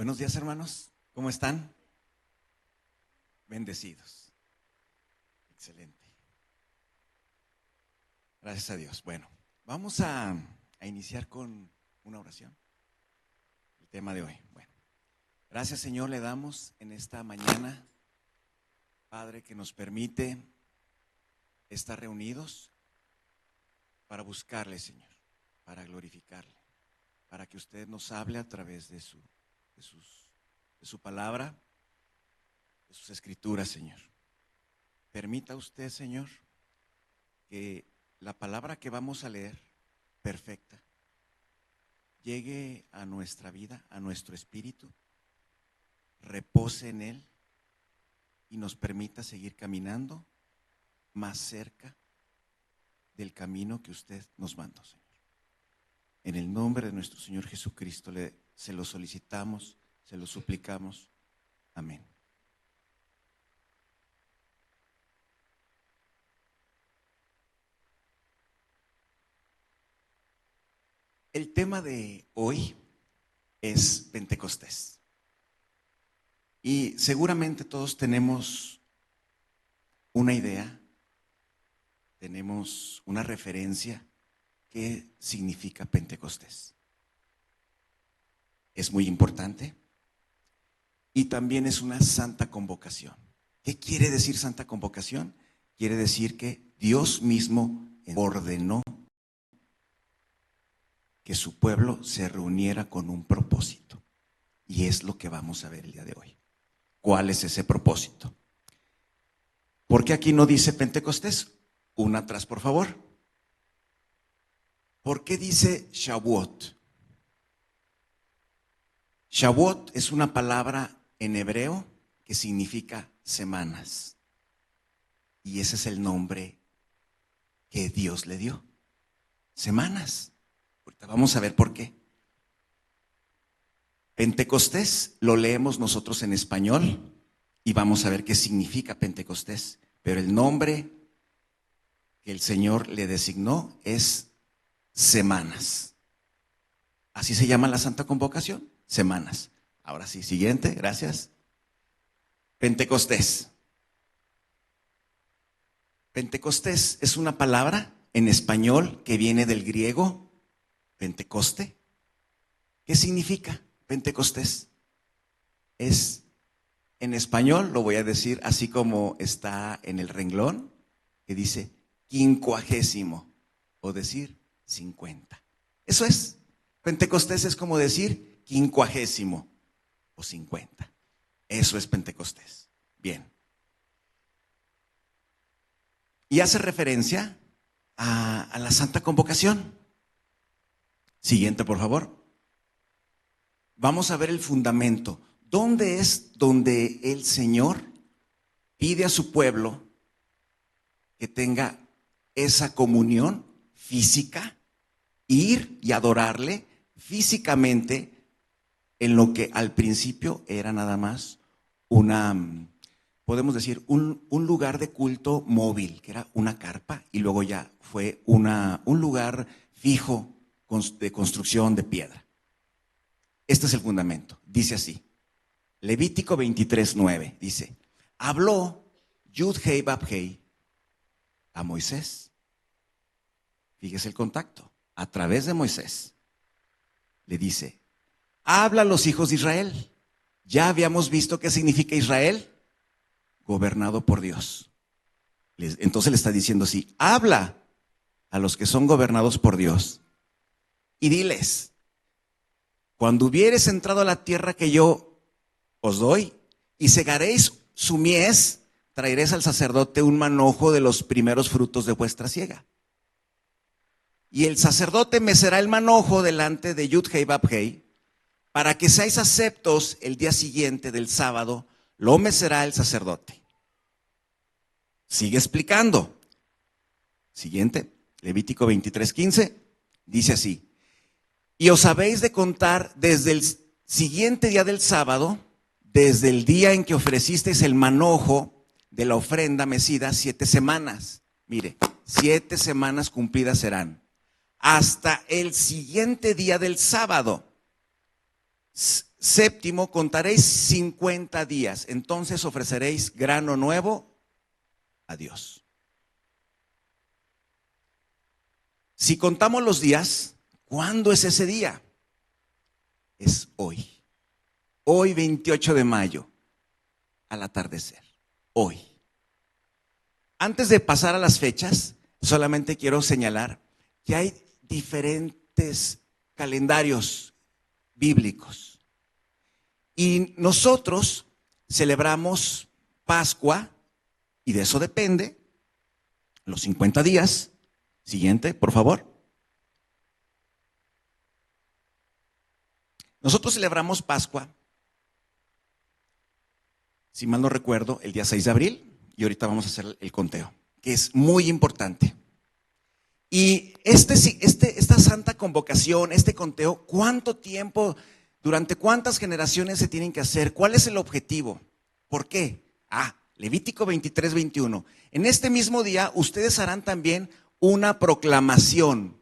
Buenos días, hermanos. ¿Cómo están? Bendecidos. Excelente. Gracias a Dios. Bueno, vamos a iniciar con una oración. El tema de hoy. Bueno, gracias, Señor, le damos en esta mañana, Padre, que nos permite estar reunidos para buscarle, Señor, para glorificarle, para que usted nos hable a través de su palabra, de sus escrituras, Señor. Permita usted, Señor, que la palabra que vamos a leer, perfecta, llegue a nuestra vida, a nuestro espíritu, repose en él y nos permita seguir caminando más cerca del camino que usted nos mandó, Señor. En el nombre de nuestro Señor Jesucristo se lo solicitamos, se lo suplicamos. Amén. El tema de hoy es Pentecostés. Y seguramente todos tenemos una idea, tenemos una referencia. ¿Qué significa Pentecostés? Es muy importante y también es una santa convocación. ¿Qué quiere decir santa convocación? Quiere decir que Dios mismo ordenó que su pueblo se reuniera con un propósito. Y es lo que vamos a ver el día de hoy. ¿Cuál es ese propósito? ¿Por qué aquí no dice Pentecostés? Una atrás, por favor. ¿Por qué dice Shavuot? Shavuot es una palabra en hebreo que significa semanas. Y ese es el nombre que Dios le dio. Semanas. Ahorita vamos a ver por qué. Pentecostés lo leemos nosotros en español y vamos a ver qué significa Pentecostés. Pero el nombre que el Señor le designó es semanas. Así se llama la Santa Convocación, semanas. Ahora sí, siguiente, gracias. Pentecostés. Pentecostés es una palabra en español que viene del griego Pentecoste. ¿Qué significa Pentecostés? Es, en español, lo voy a decir así como está en el renglón, que dice quincuagésimo, o decir 50. Eso es. Pentecostés es como decir quincuagésimo o 50. Eso es Pentecostés. Bien. Y hace referencia a la Santa Convocación. Siguiente, por favor. Vamos a ver el fundamento. ¿Dónde es donde el Señor pide a su pueblo que tenga esa comunión física, ir y adorarle físicamente en lo que al principio era nada más podemos decir, un lugar de culto móvil, que era una carpa, y luego ya fue un lugar fijo de construcción de piedra? Este es el fundamento. Dice así, Levítico 23:9, dice, habló Yud-Hei Vab-Hei a Moisés. Fíjese el contacto, a través de Moisés. Le dice, habla a los hijos de Israel. Ya habíamos visto qué significa Israel, gobernado por Dios. Entonces le está diciendo así, habla a los que son gobernados por Dios y diles, cuando hubieres entrado a la tierra que yo os doy y segaréis su mies, traeréis al sacerdote un manojo de los primeros frutos de vuestra siega. Y el sacerdote mecerá el manojo delante de Yud-Hei Vab-Hei, para que seáis aceptos el día siguiente del sábado, lo mecerá el sacerdote. Sigue explicando. Siguiente, Levítico 23:15, dice así, y os habéis de contar desde el siguiente día del sábado, desde el día en que ofrecisteis el manojo de la ofrenda mecida, 7 semanas. Mire, 7 semanas cumplidas serán, hasta el siguiente día del sábado. séptimo, contaréis 50 días, entonces ofreceréis grano nuevo a Dios. Si contamos los días, ¿cuándo es ese día? Es hoy. Hoy 28 de mayo, al atardecer. Hoy. Antes de pasar a las fechas, solamente quiero señalar que hay diferentes calendarios bíblicos. Y nosotros celebramos Pascua, y de eso depende los 50 días. Siguiente, por favor. Nosotros celebramos Pascua, si mal no recuerdo, el día 6 de abril, y ahorita vamos a hacer el conteo, que es muy importante. Y esta santa convocación, este conteo, ¿cuánto tiempo, durante cuántas generaciones se tienen que hacer? ¿Cuál es el objetivo? ¿Por qué? Levítico 23, 21. En este mismo día ustedes harán también una proclamación.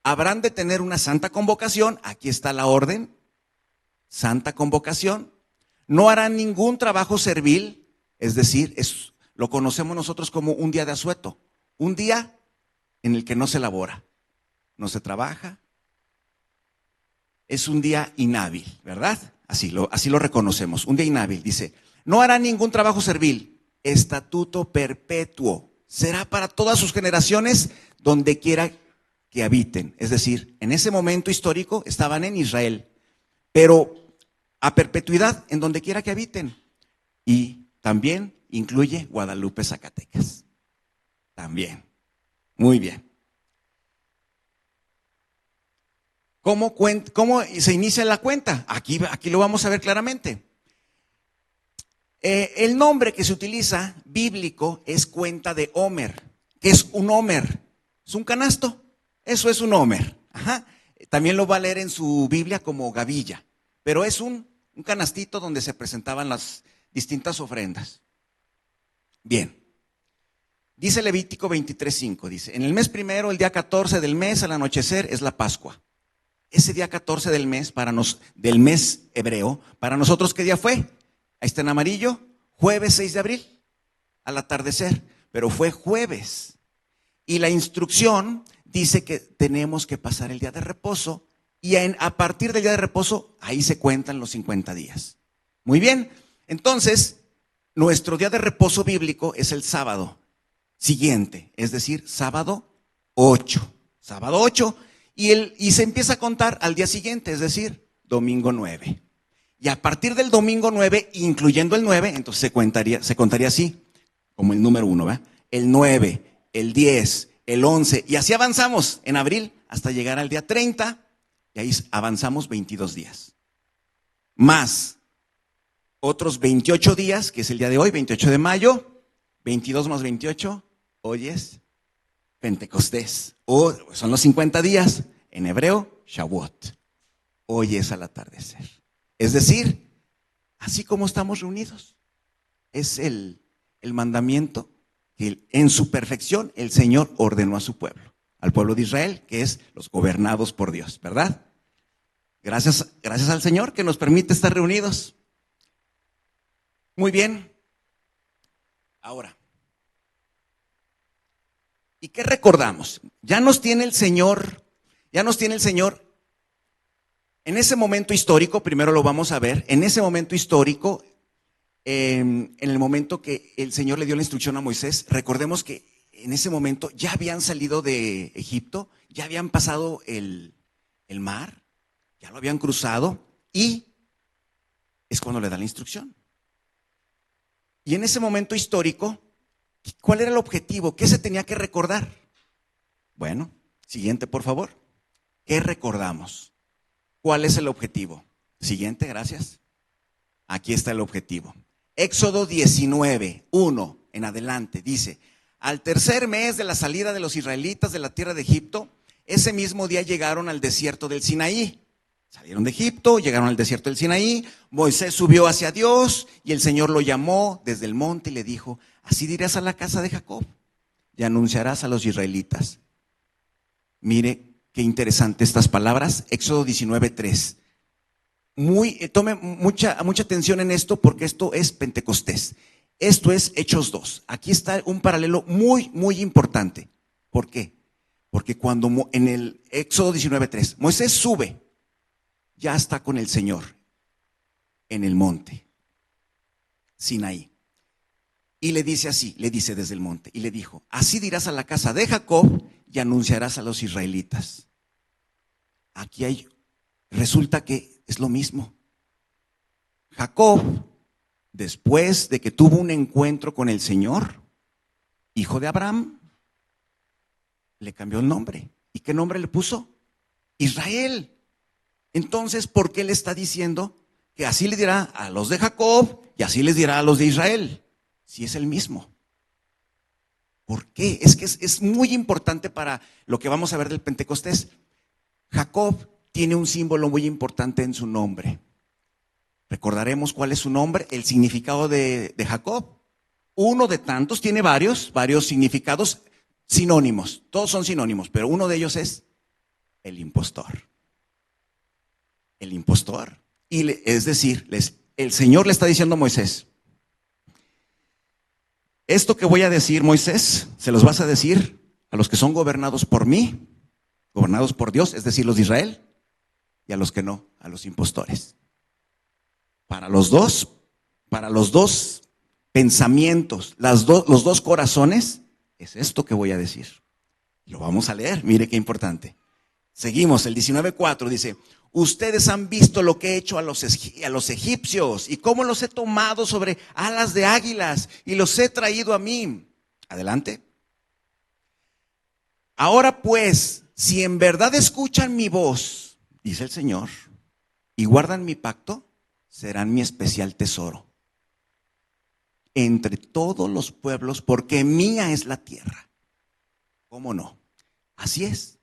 Habrán de tener una santa convocación, aquí está la orden, santa convocación. No harán ningún trabajo servil, es decir, lo conocemos nosotros como un día de asueto, un día en el que no se labora, no se trabaja, es un día inhábil, ¿verdad? Así lo reconocemos, un día inhábil. Dice, no harán ningún trabajo servil, estatuto perpetuo, será para todas sus generaciones donde quiera que habiten. Es decir, en ese momento histórico estaban en Israel, pero a perpetuidad en donde quiera que habiten. Y también incluye Guadalupe, Zacatecas. También. Muy bien. ¿Cómo se inicia la cuenta? Aquí lo vamos a ver claramente. El nombre que se utiliza bíblico es cuenta de Homer. ¿Qué es un Homer? Es un canasto. Eso es un Homer. También lo va a leer en su Biblia como gavilla. Pero es un canastito donde se presentaban las distintas ofrendas. Bien. Dice Levítico 23:5, dice, en el mes primero, el día 14 del mes, al anochecer, es la Pascua. Ese día 14 del mes, del mes hebreo, para nosotros, ¿qué día fue? Ahí está en amarillo, jueves 6 de abril, al atardecer, pero fue jueves. Y la instrucción dice que tenemos que pasar el día de reposo, y a partir del día de reposo, ahí se cuentan los 50 días. Muy bien, entonces, nuestro día de reposo bíblico es el sábado siguiente, es decir, sábado 8. Sábado 8, y se empieza a contar al día siguiente, es decir, domingo 9. Y a partir del domingo 9, incluyendo el 9, entonces se contaría así, como el número 1, ¿verdad? El 9, el 10, el 11, y así avanzamos en abril hasta llegar al día 30, y ahí avanzamos 22 días. Más otros 28 días, que es el día de hoy, 28 de mayo, 22 más 28, hoy es Pentecostés, o son los 50 días, en hebreo, Shavuot. Hoy es al atardecer. Es decir, así como estamos reunidos, es el mandamiento que en su perfección el Señor ordenó a su pueblo, al pueblo de Israel, que es los gobernados por Dios, ¿verdad? Gracias al Señor que nos permite estar reunidos. Muy bien. Ahora, ¿y qué recordamos? Ya nos tiene el Señor en ese momento histórico, primero lo vamos a ver, en ese momento histórico, en el momento que el Señor le dio la instrucción a Moisés, recordemos que en ese momento ya habían salido de Egipto, ya habían pasado el mar, ya lo habían cruzado, y es cuando le da la instrucción. Y en ese momento histórico, ¿cuál era el objetivo? ¿Qué se tenía que recordar? Bueno, siguiente, por favor. ¿Qué recordamos? ¿Cuál es el objetivo? Siguiente, gracias. Aquí está el objetivo. Éxodo 19, 1 en adelante, dice, al tercer mes de la salida de los israelitas de la tierra de Egipto, ese mismo día llegaron al desierto del Sinaí. Salieron de Egipto, llegaron al desierto del Sinaí, Moisés subió hacia Dios y el Señor lo llamó desde el monte y le dijo, así dirás a la casa de Jacob y anunciarás a los israelitas. Mire qué interesante estas palabras, Éxodo 19:3. tome mucha atención en esto porque esto es Pentecostés. Esto es Hechos 2. Aquí está un paralelo muy importante. ¿Por qué? Porque cuando en el Éxodo 19:3, Moisés sube, ya está con el Señor en el monte Sinaí. Y le dice así, le dice desde el monte, y le dijo: así dirás a la casa de Jacob y anunciarás a los israelitas. Aquí resulta que es lo mismo. Jacob, después de que tuvo un encuentro con el Señor, hijo de Abraham, le cambió el nombre. ¿Y qué nombre le puso? Israel. Entonces, ¿por qué le está diciendo que así le dirá a los de Jacob y así les dirá a los de Israel? Si es el mismo. ¿Por qué? Es que es muy importante para lo que vamos a ver del Pentecostés. Jacob tiene un símbolo muy importante en su nombre. Recordaremos cuál es su nombre, el significado de Jacob. Uno de tantos, tiene varios significados sinónimos. Todos son sinónimos, pero uno de ellos es el impostor. El impostor. Es decir, el Señor le está diciendo a Moisés: esto que voy a decir, Moisés, se los vas a decir a los que son gobernados por mí, gobernados por Dios, es decir, los de Israel, y a los que no, a los impostores. Para los dos pensamientos, los dos corazones, es esto que voy a decir. Lo vamos a leer, mire qué importante. Seguimos, el 19:4 dice: ustedes han visto lo que he hecho a los egipcios y cómo los he tomado sobre alas de águilas y los he traído a mí. Adelante. Ahora pues, si en verdad escuchan mi voz, dice el Señor, y guardan mi pacto, serán mi especial tesoro entre todos los pueblos, porque mía es la tierra. ¿Cómo no? Así es.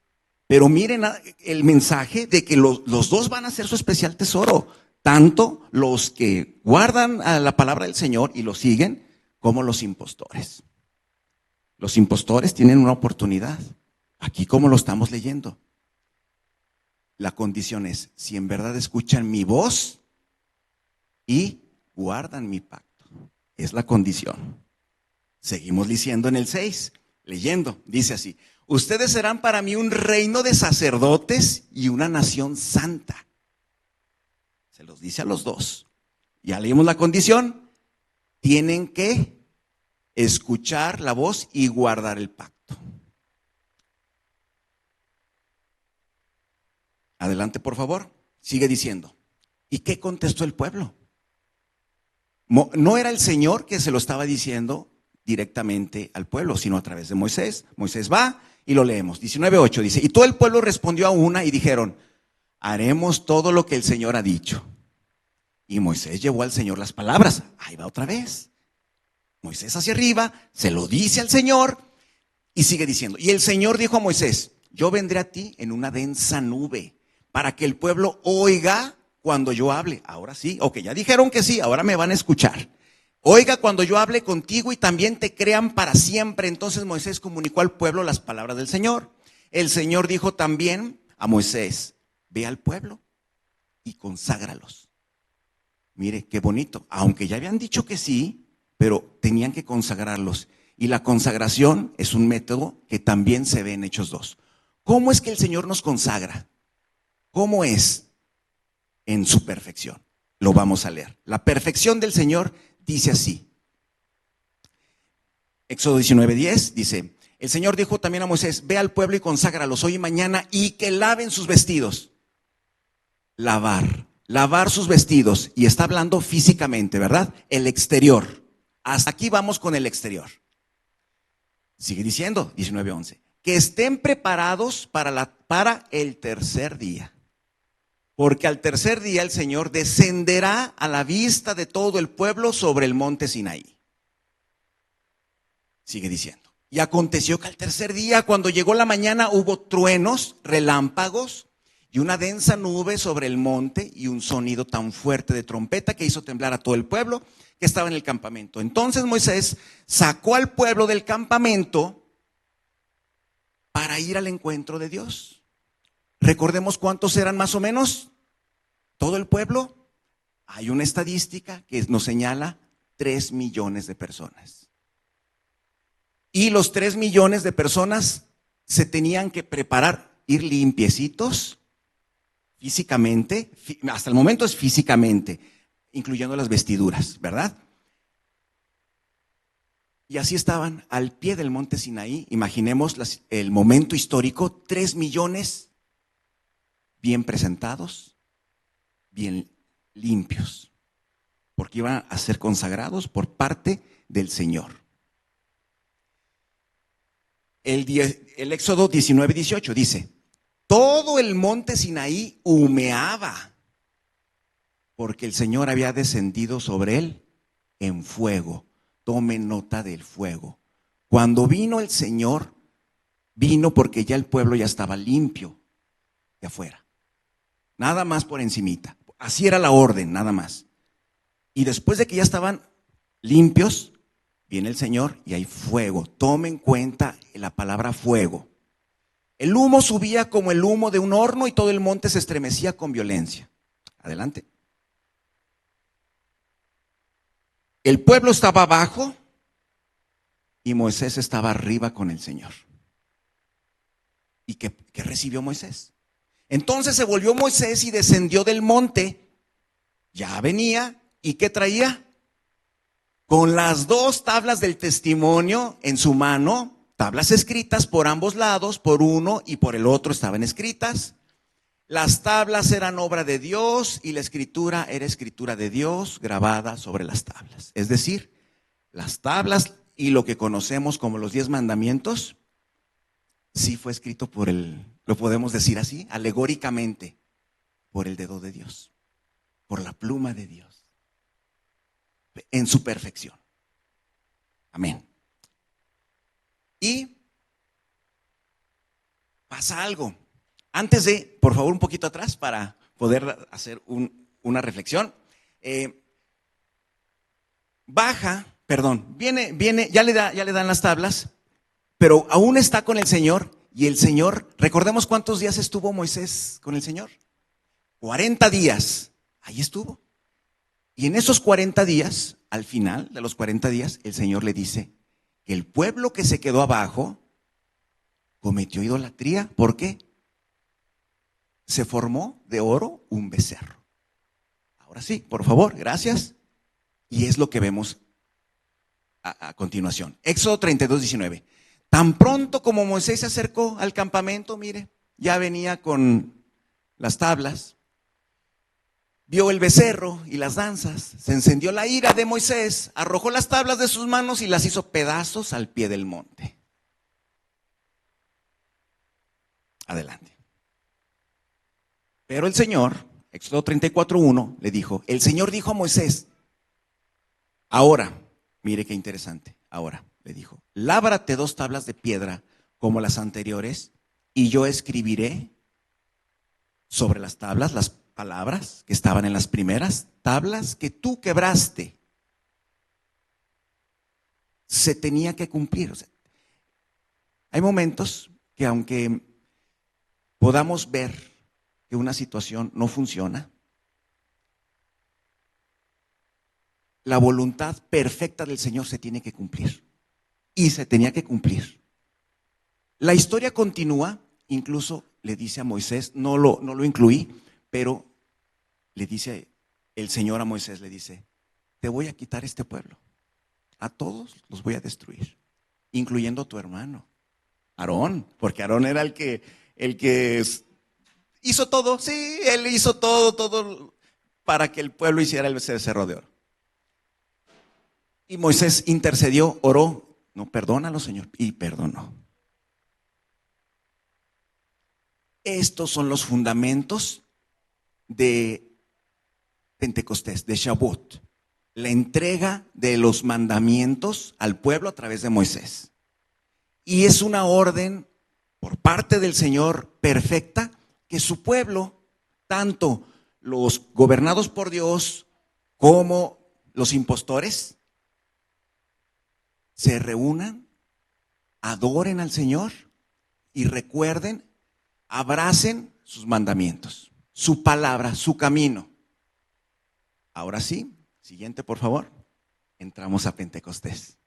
Pero miren el mensaje de que los dos van a ser su especial tesoro, tanto los que guardan a la palabra del Señor y lo siguen, como los impostores. Los impostores tienen una oportunidad, aquí como lo estamos leyendo. La condición es, si en verdad escuchan mi voz y guardan mi pacto. Es la condición. Seguimos diciendo en el 6, leyendo, dice así: ustedes serán para mí un reino de sacerdotes y una nación santa. Se los dice a los dos. Ya leímos la condición. Tienen que escuchar la voz y guardar el pacto. Adelante, por favor. Sigue diciendo. ¿Y qué contestó el pueblo? No era el Señor que se lo estaba diciendo directamente al pueblo, sino a través de Moisés. Moisés va y lo leemos. 19:8 dice: y todo el pueblo respondió a una y dijeron: haremos todo lo que el Señor ha dicho. Y Moisés llevó al Señor las palabras. Ahí va otra vez. Moisés hacia arriba, se lo dice al Señor y sigue diciendo. Y el Señor dijo a Moisés: yo vendré a ti en una densa nube para que el pueblo oiga cuando yo hable. Ahora sí, ok, ya dijeron que sí, ahora me van a escuchar. Oiga cuando yo hable contigo y también te crean para siempre. Entonces Moisés comunicó al pueblo las palabras del Señor. El Señor dijo también a Moisés: ve al pueblo y conságralos. Mire qué bonito, aunque ya habían dicho que sí, pero tenían que consagrarlos. Y la consagración es un método que también se ve en Hechos 2. ¿Cómo es que el Señor nos consagra? ¿Cómo es? En su perfección. Lo vamos a leer. La perfección del Señor dice así. Éxodo 19:10 dice: el Señor dijo también a Moisés: ve al pueblo y conságralos hoy y mañana y que laven sus vestidos. Lavar sus vestidos. Y está hablando físicamente, ¿verdad? El exterior. Hasta aquí vamos con el exterior. Sigue diciendo, 19:11, que estén preparados para el tercer día. Porque al tercer día el Señor descenderá a la vista de todo el pueblo sobre el monte Sinaí. Sigue diciendo. Y aconteció que al tercer día, cuando llegó la mañana, hubo truenos, relámpagos y una densa nube sobre el monte y un sonido tan fuerte de trompeta que hizo temblar a todo el pueblo que estaba en el campamento. Entonces Moisés sacó al pueblo del campamento para ir al encuentro de Dios. Recordemos cuántos eran más o menos. todo el pueblo, hay una estadística que nos señala 3 millones de personas. Y los 3 millones de personas se tenían que preparar, ir limpiecitos físicamente, hasta el momento es físicamente, incluyendo las vestiduras, ¿verdad? Y así estaban al pie del monte Sinaí, imaginemos el momento histórico, 3 millones bien presentados, bien limpios, porque iban a ser consagrados por parte del Señor. El Éxodo 19:18 dice, todo el monte Sinaí humeaba, porque el Señor había descendido sobre él en fuego. Tome nota del fuego. Cuando vino el Señor, vino porque ya el pueblo ya estaba limpio de afuera. Nada más por encimita. Así era la orden, nada más. Y después de que ya estaban limpios, viene el Señor y hay fuego. Tome en cuenta la palabra fuego. El humo subía como el humo de un horno y todo el monte se estremecía con violencia. Adelante. El pueblo estaba abajo y Moisés estaba arriba con el Señor. ¿Y qué recibió Moisés? Entonces se volvió Moisés y descendió del monte. Ya venía. ¿Y qué traía? Con las 2 tablas del testimonio en su mano, tablas escritas por ambos lados, por uno y por el otro estaban escritas. Las tablas eran obra de Dios y la escritura era escritura de Dios grabada sobre las tablas. Es decir, las tablas y lo que conocemos como los 10 mandamientos, sí fue escrito por lo podemos decir así, alegóricamente, por el dedo de Dios, por la pluma de Dios, en su perfección. Amén. Y pasa algo. Antes de, por favor, un poquito atrás para poder hacer una reflexión. Viene, ya le dan las tablas, pero aún está con el Señor y el Señor, recordemos cuántos días estuvo Moisés con el Señor. 40 días, ahí estuvo. Y en esos 40 días, al final de los 40 días, el Señor le dice que el pueblo que se quedó abajo cometió idolatría. ¿Por qué? Se formó de oro un becerro. Ahora sí, por favor, gracias. Y es lo que vemos a continuación. Éxodo 32:19. Tan pronto como Moisés se acercó al campamento, mire, ya venía con las tablas, vio el becerro y las danzas, se encendió la ira de Moisés, arrojó las tablas de sus manos y las hizo pedazos al pie del monte. Adelante. Pero el Señor, Éxodo 34:1, le dijo, el Señor dijo a Moisés, ahora, mire qué interesante, ahora le dijo, lábrate 2 tablas de piedra como las anteriores y yo escribiré sobre las tablas las palabras que estaban en las primeras tablas que tú quebraste. Se tenía que cumplir. O sea, hay momentos que aunque podamos ver que una situación no funciona, la voluntad perfecta del Señor se tiene que cumplir. Y se tenía que cumplir. La historia continúa, incluso le dice a Moisés, no lo incluí, pero le dice el Señor a Moisés, le dice, te voy a quitar este pueblo. A todos los voy a destruir, incluyendo a tu hermano, Aarón, porque Aarón era el que hizo todo, sí, él hizo todo para que el pueblo hiciera el becerro de oro. Y Moisés intercedió, oró, no, perdónalo, Señor, y perdonó. Estos son los fundamentos de Pentecostés, de Shavuot, la entrega de los mandamientos al pueblo a través de Moisés. Y es una orden por parte del Señor perfecta que su pueblo, tanto los gobernados por Dios como los impostores, se reúnan, adoren al Señor y recuerden, abracen sus mandamientos, su palabra, su camino. Ahora sí, siguiente por favor, entramos a Pentecostés.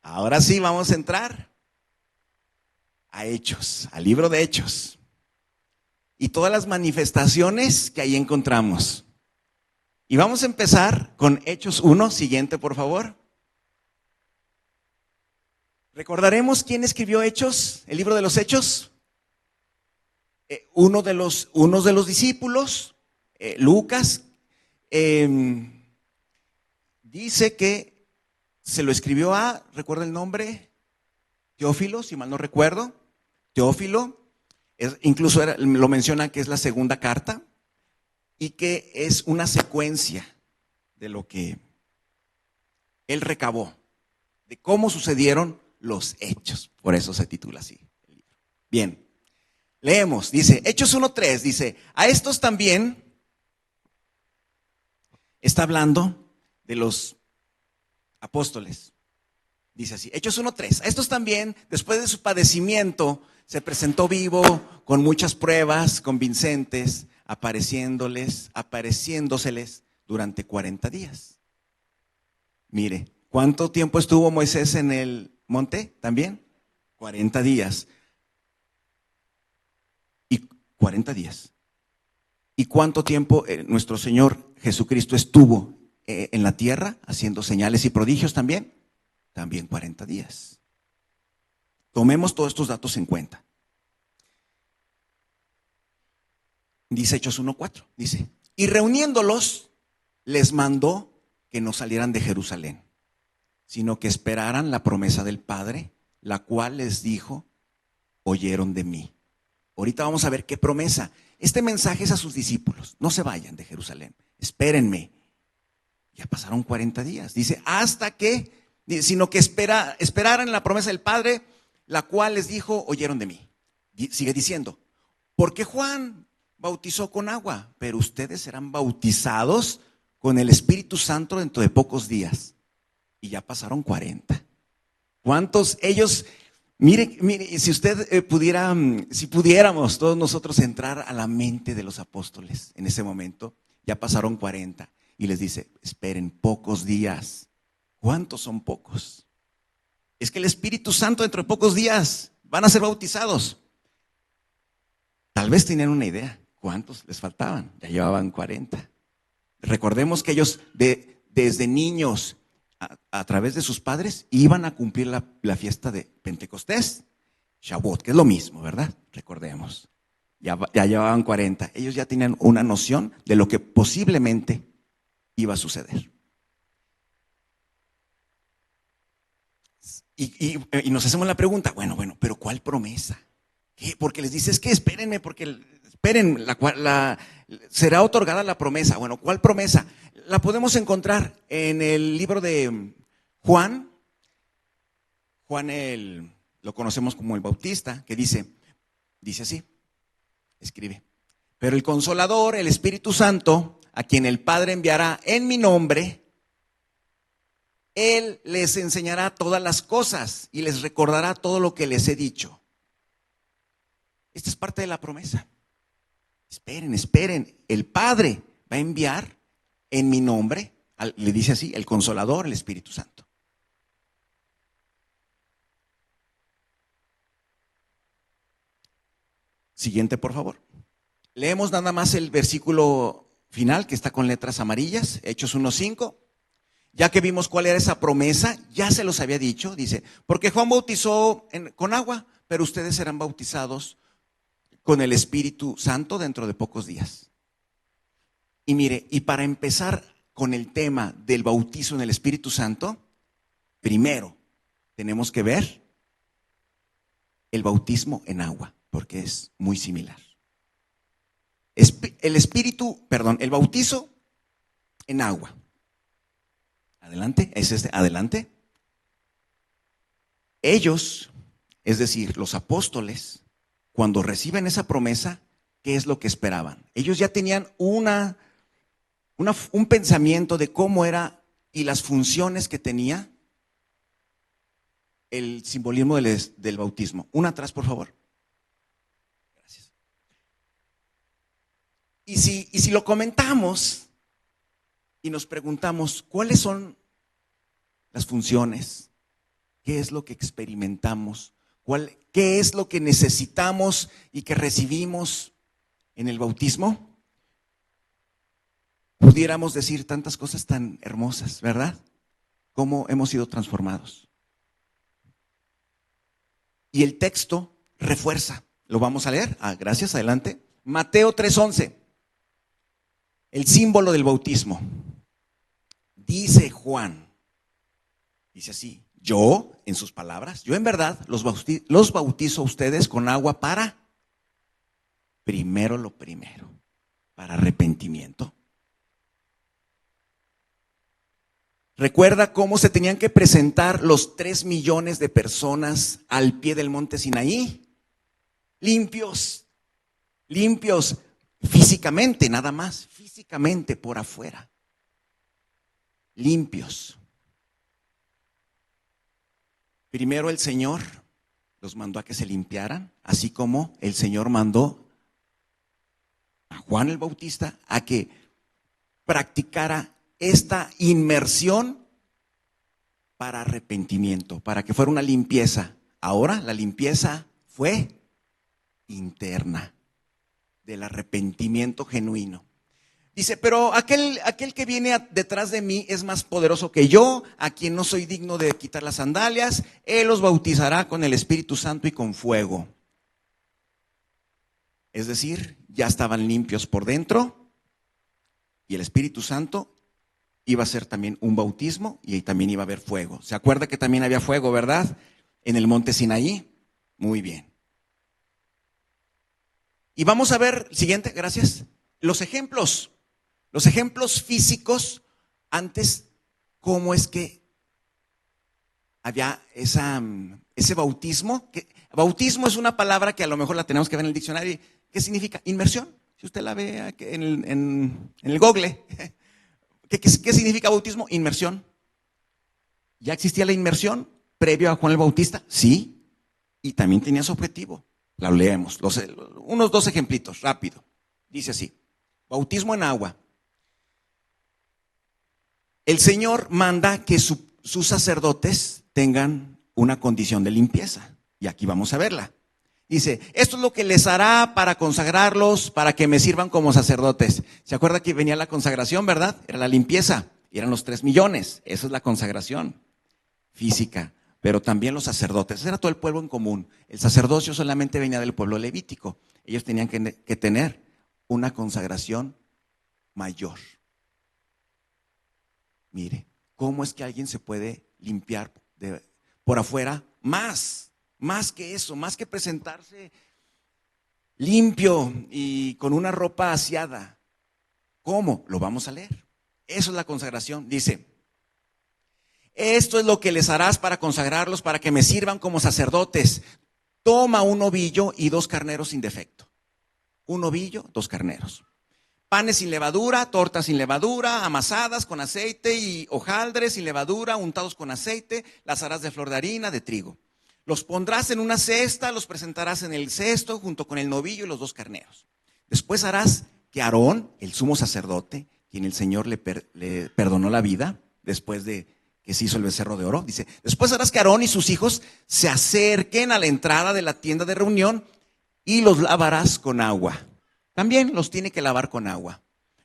Ahora sí vamos a entrar a Hechos, al libro de Hechos. Y todas las manifestaciones que ahí encontramos. Y vamos a empezar con Hechos 1, siguiente por favor. ¿Recordaremos quién escribió Hechos, el libro de los Hechos? Uno de los discípulos, Lucas, dice que se lo escribió a, ¿recuerda el nombre? Teófilo, si mal no recuerdo. Teófilo, incluso lo menciona que es la segunda carta y que es una secuencia de lo que él recabó, de cómo sucedieron los hechos. Por eso se titula así el libro. Bien, leemos, dice, Hechos 1:3, dice, a estos también, está hablando de los apóstoles. Dice así, Hechos 1:3, a estos también, después de su padecimiento, se presentó vivo con muchas pruebas convincentes, apareciéndoseles durante 40 días. Mire, ¿cuánto tiempo estuvo Moisés en el monte también? 40 días. Y 40 días. ¿Y cuánto tiempo nuestro Señor Jesucristo estuvo en la tierra haciendo señales y prodigios también? También 40 días. Tomemos todos estos datos en cuenta. Dice Hechos 1:4, dice, y reuniéndolos, les mandó que no salieran de Jerusalén, sino que esperaran la promesa del Padre, la cual les dijo, oyeron de mí. Ahorita vamos a ver qué promesa. Este mensaje es a sus discípulos, no se vayan de Jerusalén, espérenme. Ya pasaron 40 días, dice, hasta que, sino que esperaran la promesa del Padre, la cual les dijo, oyeron de mí. Sigue diciendo, porque Juan bautizó con agua, pero ustedes serán bautizados con el Espíritu Santo dentro de pocos días. Y ya pasaron 40. ¿Cuántos ellos? Mire, si usted pudiera, si pudiéramos todos nosotros entrar a la mente de los apóstoles en ese momento, ya pasaron 40 y les dice, esperen pocos días. ¿Cuántos son pocos? Es que el Espíritu Santo dentro de pocos días van a ser bautizados. Tal vez tenían una idea. ¿Cuántos les faltaban? Ya llevaban 40. Recordemos que ellos desde niños, a través de sus padres, iban a cumplir la fiesta de Pentecostés, Shavuot, que es lo mismo, ¿verdad? Recordemos. Ya llevaban 40. Ellos ya tenían una noción de lo que posiblemente iba a suceder. Y nos hacemos la pregunta, bueno, pero ¿cuál promesa? ¿Qué? Porque les dices que espérenme, esperen, será otorgada la promesa. Bueno, ¿cuál promesa? La podemos encontrar en el libro de Juan. Juan lo conocemos como el Bautista, que dice así, escribe, pero el Consolador, el Espíritu Santo, a quien el Padre enviará en mi nombre, Él les enseñará todas las cosas y les recordará todo lo que les he dicho. Esta es parte de la promesa. Esperen, el Padre va a enviar en mi nombre, le dice así, el Consolador, el Espíritu Santo. Siguiente, por favor. Leemos nada más el versículo final que está con letras amarillas, Hechos 1:5. Ya que vimos cuál era esa promesa, ya se los había dicho, dice, porque Juan bautizó con agua, pero ustedes serán bautizados con el Espíritu Santo dentro de pocos días. Y mire, y para empezar con el tema del bautizo en el Espíritu Santo, primero tenemos que ver el bautismo en agua, porque es muy similar. El bautizo en agua. Adelante, adelante. Ellos, es decir, los apóstoles, cuando reciben esa promesa, ¿qué es lo que esperaban? Ellos ya tenían un pensamiento de cómo era y las funciones que tenía el simbolismo del bautismo. Una atrás, por favor. Gracias. Y si lo comentamos y nos preguntamos cuáles son las funciones, qué es lo que experimentamos, qué es lo que necesitamos y que recibimos en el bautismo, pudiéramos decir tantas cosas tan hermosas, ¿verdad? Cómo hemos sido transformados. Y el texto refuerza. Lo vamos a leer. Gracias, adelante. Mateo 3:11. El símbolo del bautismo. Dice Juan, dice así: yo, en sus palabras, yo en verdad los bautizo a ustedes con agua para, primero, para arrepentimiento. ¿Recuerda cómo se tenían que presentar los 3 millones de personas al pie del monte Sinaí? Limpios físicamente, nada más, físicamente por afuera. Limpios. Primero el Señor los mandó a que se limpiaran, así como el Señor mandó a Juan el Bautista a que practicara esta inmersión para arrepentimiento, para que fuera una limpieza. Ahora la limpieza fue interna, del arrepentimiento genuino. Dice, pero aquel que viene detrás de mí es más poderoso que yo, a quien no soy digno de quitar las sandalias. Él los bautizará con el Espíritu Santo y con fuego. Es decir, ya estaban limpios por dentro y el Espíritu Santo iba a ser también un bautismo y ahí también iba a haber fuego. ¿Se acuerda que también había fuego, verdad? En el monte Sinaí. Muy bien. Y vamos a ver, siguiente, gracias, los ejemplos físicos antes, cómo es que había ese bautismo. Bautismo es una palabra que a lo mejor la tenemos que ver en el diccionario. ¿Qué significa? Inmersión. Si usted la ve en el Google. ¿Qué significa bautismo? Inmersión. ¿Ya existía la inmersión previo a Juan el Bautista? Sí, y también tenía su objetivo. La leemos, unos 2 ejemplitos, rápido. Dice así: bautismo en agua. El Señor manda que sus sacerdotes tengan una condición de limpieza. Y aquí vamos a verla. Dice, esto es lo que les hará para consagrarlos, para que me sirvan como sacerdotes. ¿Se acuerda que venía la consagración, verdad? Era la limpieza, y eran los 3 millones. Esa es la consagración física. Pero también los sacerdotes, era todo el pueblo en común. El sacerdocio solamente venía del pueblo levítico. Ellos tenían que tener una consagración mayor. Mire, ¿cómo es que alguien se puede limpiar por afuera? Más que eso, más que presentarse limpio y con una ropa aseada. ¿Cómo? Lo vamos a leer. Eso es la consagración. Dice, esto es lo que les harás para consagrarlos, para que me sirvan como sacerdotes. Toma un novillo y 2 carneros sin defecto. Un novillo, 2 carneros. Panes sin levadura, tortas sin levadura, amasadas con aceite y hojaldres sin levadura, untados con aceite, las harás de flor de harina, de trigo. Los pondrás en una cesta, los presentarás en el cesto junto con el novillo y los 2 carneros. Después harás que Aarón, el sumo sacerdote, quien el Señor le perdonó la vida, después de que se hizo el becerro de oro, dice, después harás que Aarón y sus hijos se acerquen a la entrada de la tienda de reunión y los lavarás con agua. También los tiene que lavar con agua,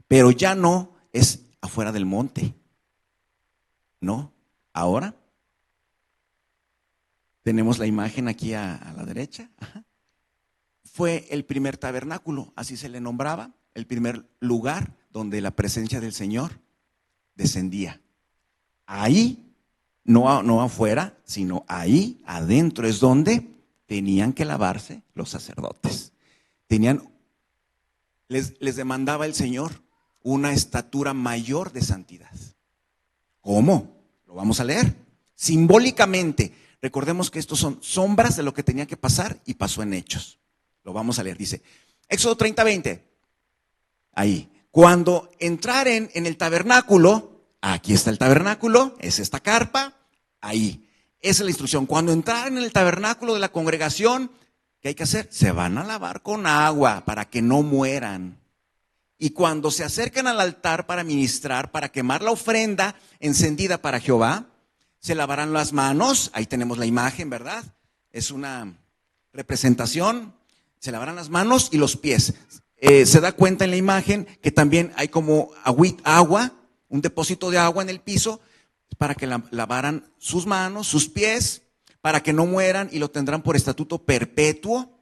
pero ya no es afuera del monte. No, ahora tenemos la imagen aquí a la derecha. Ajá. Fue el primer tabernáculo, así se le nombraba, el primer lugar donde la presencia del Señor descendía. Ahí, no afuera, sino ahí adentro es donde tenían que lavarse los sacerdotes. Les demandaba el Señor una estatura mayor de santidad. ¿Cómo? Lo vamos a leer. Simbólicamente, recordemos que estos son sombras de lo que tenía que pasar y pasó en hechos. Lo vamos a leer, dice Éxodo 30:20. Ahí, cuando entraren en el tabernáculo, aquí está el tabernáculo, es esta carpa, ahí. Esa es la instrucción. Cuando entraren en el tabernáculo de la congregación, ¿qué hay que hacer? Se van a lavar con agua para que no mueran. y cuando se acercan al altar para ministrar, para quemar la ofrenda encendida para Jehová, se lavarán las manos. Ahí tenemos la imagen, ¿verdad? Es una representación. Se lavarán las manos y los pies. Se da cuenta en la imagen que también hay como agua, un depósito de agua en el piso, para que lavaran sus manos, sus pies, para que no mueran, y lo tendrán por estatuto perpetuo,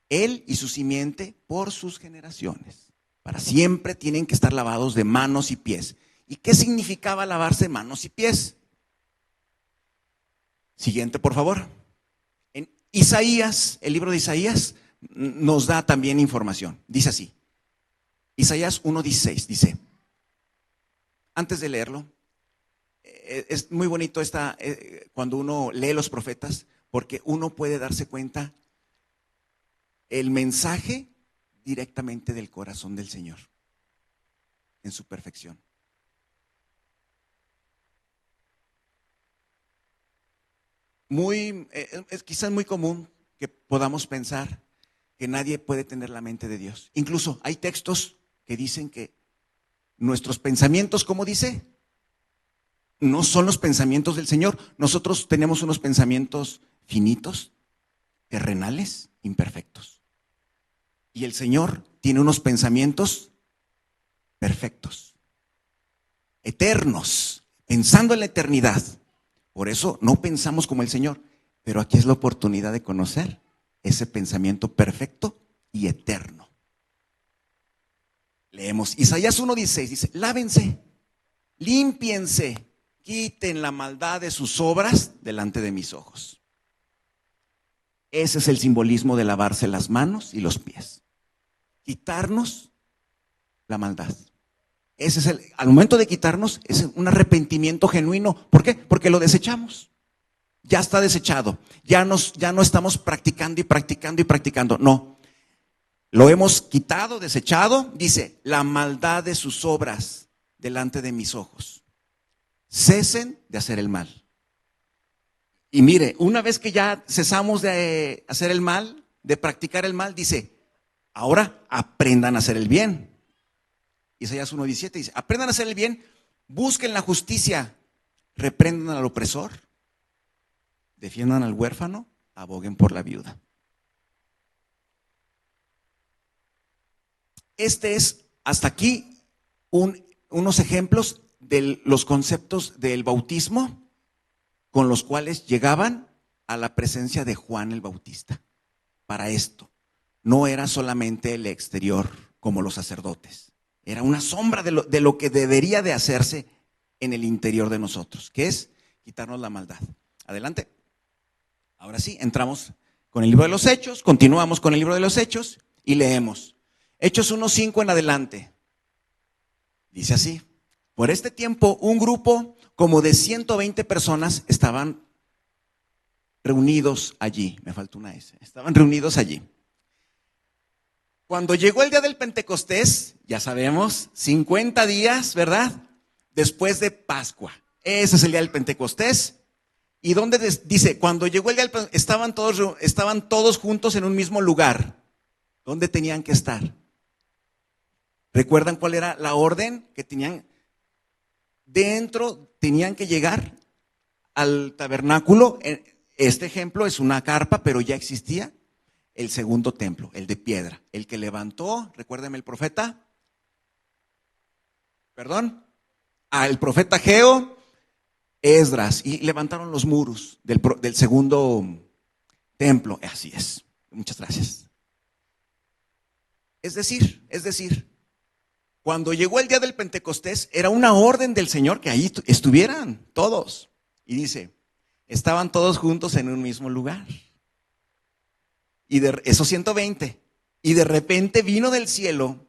él y su simiente por sus generaciones. Para siempre tienen que estar lavados de manos y pies. ¿Y qué significaba lavarse manos y pies? Siguiente, por favor. En Isaías, el libro de Isaías, nos da también información. Dice así, Isaías 1:16, dice, antes de leerlo, es muy bonito cuando uno lee los profetas, porque uno puede darse cuenta el mensaje directamente del corazón del Señor, en su perfección. Es quizás muy común que podamos pensar que nadie puede tener la mente de Dios. Incluso hay textos que dicen que nuestros pensamientos, ¿cómo dice? No son los pensamientos del Señor. Nosotros tenemos unos pensamientos finitos, terrenales, imperfectos. Y el Señor tiene unos pensamientos perfectos, eternos, pensando en la eternidad. Por eso no pensamos como el Señor, pero aquí es la oportunidad de conocer ese pensamiento perfecto y eterno. Leemos Isaías 1:16, dice, lávense, límpiense, quiten la maldad de sus obras delante de mis ojos. Ese es el simbolismo de lavarse las manos y los pies. Quitarnos la maldad. Al momento de quitarnos, es un arrepentimiento genuino. ¿Por qué? Porque lo desechamos. Ya está desechado. Ya no estamos practicando y practicando y practicando. No. Lo hemos quitado, desechado. Dice, la maldad de sus obras delante de mis ojos. Cesen de hacer el mal. Y mire, una vez que ya cesamos de hacer el mal, de practicar el mal, dice, ahora aprendan a hacer el bien. Isaías 1:17 dice, aprendan a hacer el bien, busquen la justicia, reprendan al opresor, defiendan al huérfano, aboguen por la viuda. Este es hasta aquí unos ejemplos de los conceptos del bautismo con los cuales llegaban a la presencia de Juan el Bautista. Para esto, no era solamente el exterior como los sacerdotes, era una sombra de lo que debería de hacerse en el interior de nosotros, que es quitarnos la maldad. Adelante. Ahora sí, entramos con el libro de los Hechos, continuamos con el libro de los Hechos y leemos. Hechos 1:5 en adelante. Dice así, por este tiempo un grupo como de 120 personas estaban reunidos allí. Me faltó una S. Estaban reunidos allí. Cuando llegó el día del Pentecostés, ya sabemos, 50 días, ¿verdad? Después de Pascua. Ese es el día del Pentecostés. ¿Y dónde dice? Cuando llegó el día del Pentecostés, estaban todos juntos en un mismo lugar. ¿Dónde tenían que estar? ¿Recuerdan cuál era la orden que tenían? Dentro tenían que llegar al tabernáculo. Este ejemplo es una carpa, pero ya existía el segundo templo, el de piedra. El que levantó, recuérdenme el profeta. ¿Perdón? El profeta Ageo, Esdras, y levantaron los muros del segundo templo. Así es. Muchas gracias. Es decir, cuando llegó el día del Pentecostés, era una orden del Señor que ahí estuvieran todos. Y dice, estaban todos juntos en un mismo lugar. Y esos 120. Y de repente vino del cielo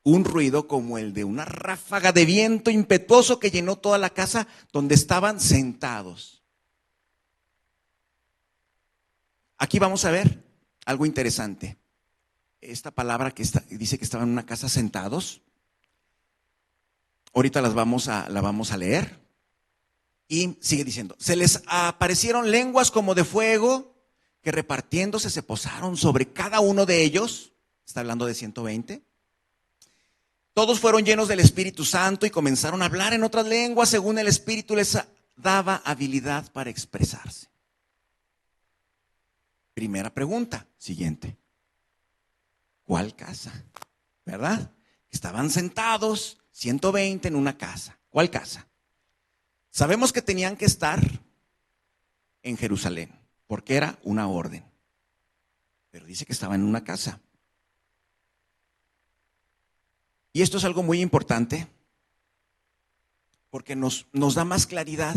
un ruido como el de una ráfaga de viento impetuoso que llenó toda la casa donde estaban sentados. Aquí vamos a ver algo interesante. Esta palabra que dice que estaban en una casa sentados, ahorita la vamos a leer. Y sigue diciendo, se les aparecieron lenguas como de fuego que repartiéndose se posaron sobre cada uno de ellos. Está hablando de 120. Todos fueron llenos del Espíritu Santo y comenzaron a hablar en otras lenguas según el Espíritu les daba habilidad para expresarse. Primera pregunta, siguiente. ¿Cuál casa? ¿Verdad? Estaban sentados 120 en una casa. ¿Cuál casa? Sabemos que tenían que estar en Jerusalén, porque era una orden. Pero dice que estaban en una casa. Y esto es algo muy importante, porque nos da más claridad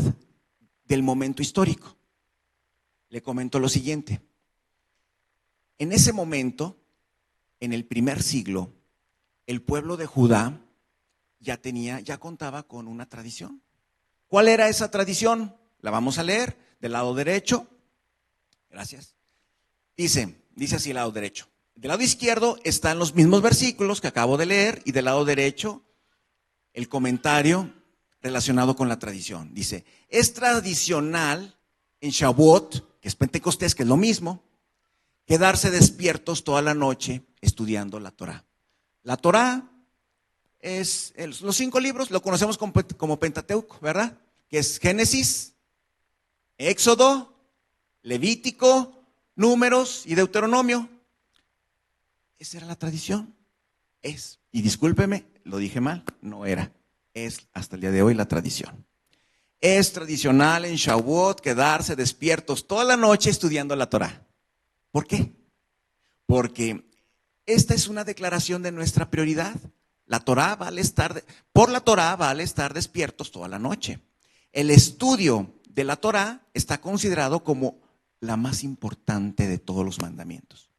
del momento histórico. Le comento lo siguiente. En ese momento, en el primer siglo, el pueblo de Judá ya contaba con una tradición. ¿Cuál era esa tradición? La vamos a leer del lado derecho. Gracias. Dice así el lado derecho. Del lado izquierdo están los mismos versículos que acabo de leer y del lado derecho el comentario relacionado con la tradición. Dice, es tradicional en Shavuot, que es Pentecostés, que es lo mismo, quedarse despiertos toda la noche estudiando la Torá. La Torá es los 5 libros, lo conocemos como Pentateuco, ¿verdad? Que es Génesis, Éxodo, Levítico, Números y Deuteronomio. Esa era la tradición. Y discúlpeme, lo dije mal, no era. Es hasta el día de hoy la tradición. Es tradicional en Shavuot quedarse despiertos toda la noche estudiando la Torá. ¿Por qué? Porque esta es una declaración de nuestra prioridad. Por la Torá vale estar despiertos toda la noche. El estudio de la Torá está considerado como la más importante de todos los mandamientos.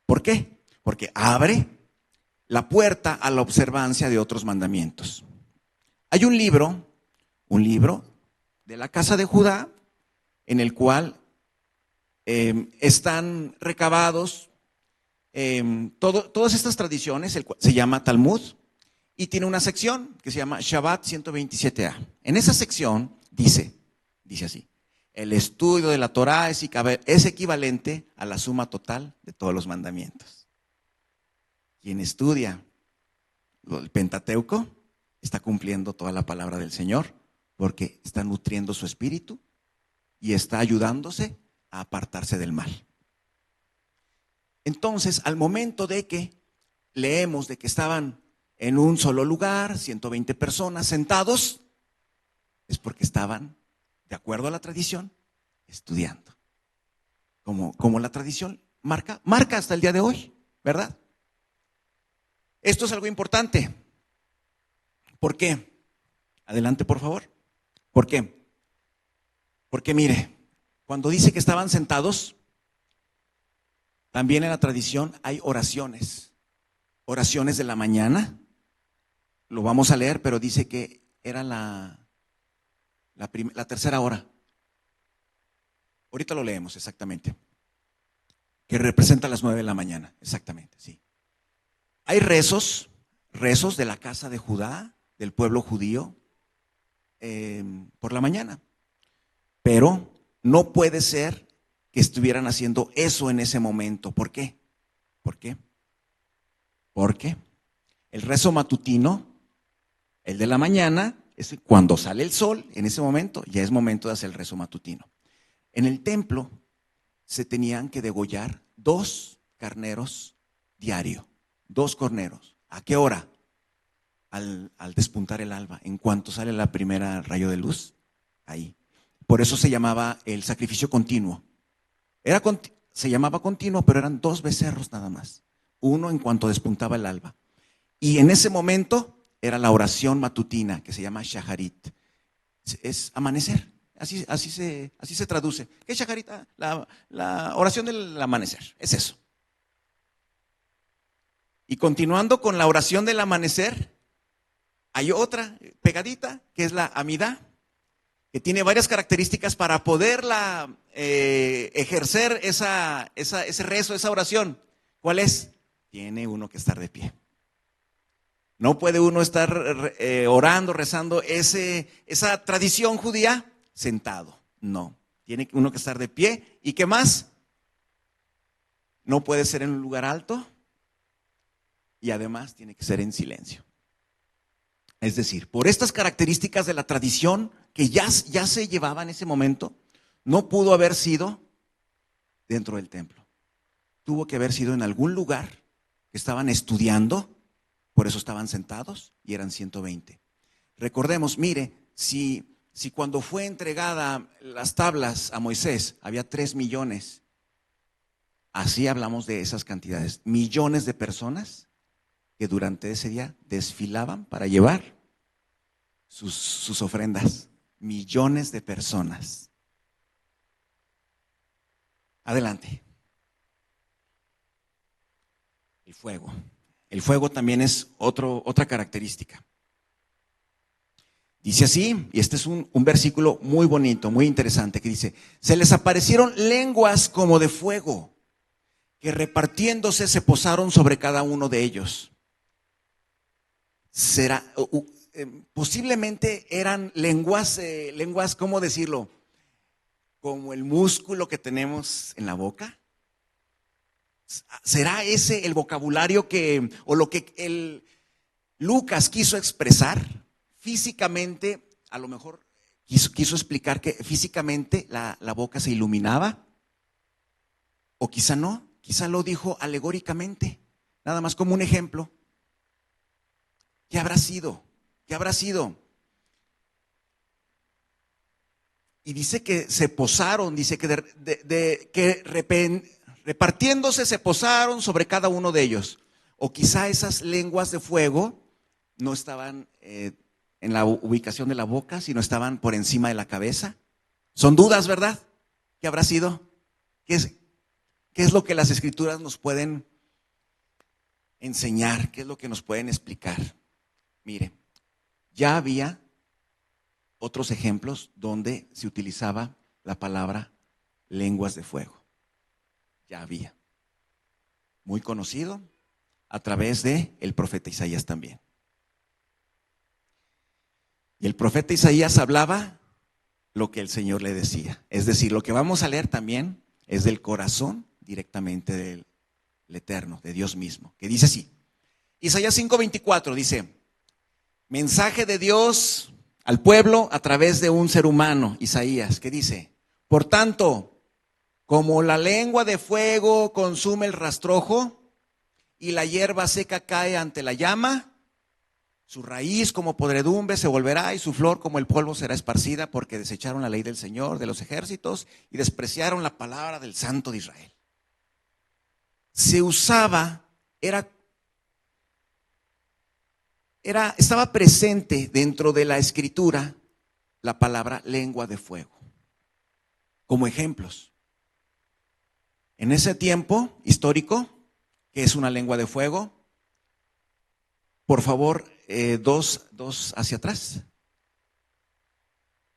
¿Por qué? Porque abre la puerta a la observancia de otros mandamientos. Hay un libro de la casa de Judá, en el cual están recabados todas estas tradiciones, se llama Talmud, y tiene una sección que se llama Shabbat 127a. En esa sección dice así, el estudio de la Torá es equivalente a la suma total de todos los mandamientos. Quien estudia el Pentateuco está cumpliendo toda la palabra del Señor, porque está nutriendo su espíritu y está ayudándose a apartarse del mal. Entonces, al momento de que leemos de que estaban en un solo lugar, 120 personas sentados, es porque estaban, de acuerdo a la tradición, estudiando. Como la tradición marca hasta el día de hoy, ¿verdad? Esto es algo importante. ¿Por qué? Adelante, por favor. ¿Por qué? Porque mire, cuando dice que estaban sentados, también en la tradición hay oraciones. Oraciones de la mañana. Lo vamos a leer, pero dice que era la tercera hora. Ahorita lo leemos exactamente. Que representa las 9 de la mañana, exactamente, sí. Hay rezos de la casa de Judá, del pueblo judío, por la mañana. Pero no puede ser que estuvieran haciendo eso en ese momento. ¿Por qué? Porque el rezo matutino, el de la mañana, es cuando sale el sol, en ese momento ya es momento de hacer el rezo matutino. En el templo se tenían que degollar 2 carneros diario, 2 corneros. ¿A qué hora? Al despuntar el alba, en cuanto sale la primera rayo de luz, ahí. Por eso se llamaba el sacrificio continuo. Se llamaba continuo, pero eran 2 becerros nada más. Uno en cuanto despuntaba el alba. Y en ese momento era la oración matutina, que se llama shaharit. Es amanecer. Así se traduce. ¿Qué es shaharit? La oración del amanecer. Es eso. Y continuando con la oración del amanecer, hay otra pegadita, que es la amidá, que tiene varias características para poderla ejercer ese rezo, esa oración. ¿Cuál es? Tiene uno que estar de pie. No puede uno estar orando, rezando esa tradición judía sentado. No, tiene uno que estar de pie. ¿Y qué más? No puede ser en un lugar alto y además tiene que ser en silencio. Es decir, por estas características de la tradición que ya se llevaba en ese momento, no pudo haber sido dentro del templo. Tuvo que haber sido en algún lugar que estaban estudiando, por eso estaban sentados y eran 120. Recordemos, mire, si cuando fue entregada las tablas a Moisés había 3 millones, así hablamos de esas cantidades, millones de personas que durante ese día desfilaban para llevar sus ofrendas, millones de personas. Adelante. El fuego. El fuego también es otra característica. Dice así, y este es un versículo muy bonito, muy interesante, que dice: se les aparecieron lenguas como de fuego, que repartiéndose se posaron sobre cada uno de ellos. Posiblemente eran lenguas, ¿cómo decirlo? Como el músculo que tenemos en la boca. ¿Será ese el vocabulario o lo que el Lucas quiso expresar? Físicamente, a lo mejor quiso explicar que físicamente la boca se iluminaba, o quizá no, quizá lo dijo alegóricamente, nada más como un ejemplo. ¿Qué habrá sido? ¿Qué habrá sido? Y dice que se posaron, dice que repartiéndose se posaron sobre cada uno de ellos. O quizá esas lenguas de fuego no estaban en la ubicación de la boca, sino estaban por encima de la cabeza. Son dudas, ¿verdad? ¿Qué habrá sido? ¿Qué es lo que las Escrituras nos pueden enseñar? ¿Qué es lo que nos pueden explicar? Mire, ya había otros ejemplos donde se utilizaba la palabra lenguas de fuego. Ya había. Muy conocido a través de el profeta Isaías también. Y el profeta Isaías hablaba lo que el Señor le decía. Es decir, lo que vamos a leer también es del corazón directamente del Eterno, de Dios mismo, que dice así. Isaías 5:24 dice: mensaje de Dios al pueblo a través de un ser humano, Isaías, que dice: por tanto, como la lengua de fuego consume el rastrojo y la hierba seca cae ante la llama, su raíz como podredumbre se volverá y su flor como el polvo será esparcida, porque desecharon la ley del Señor de los ejércitos y despreciaron la palabra del Santo de Israel. Se usaba, estaba presente dentro de la Escritura la palabra lengua de fuego, como ejemplos. En ese tiempo histórico, ¿qué es una lengua de fuego? Por favor, dos hacia atrás.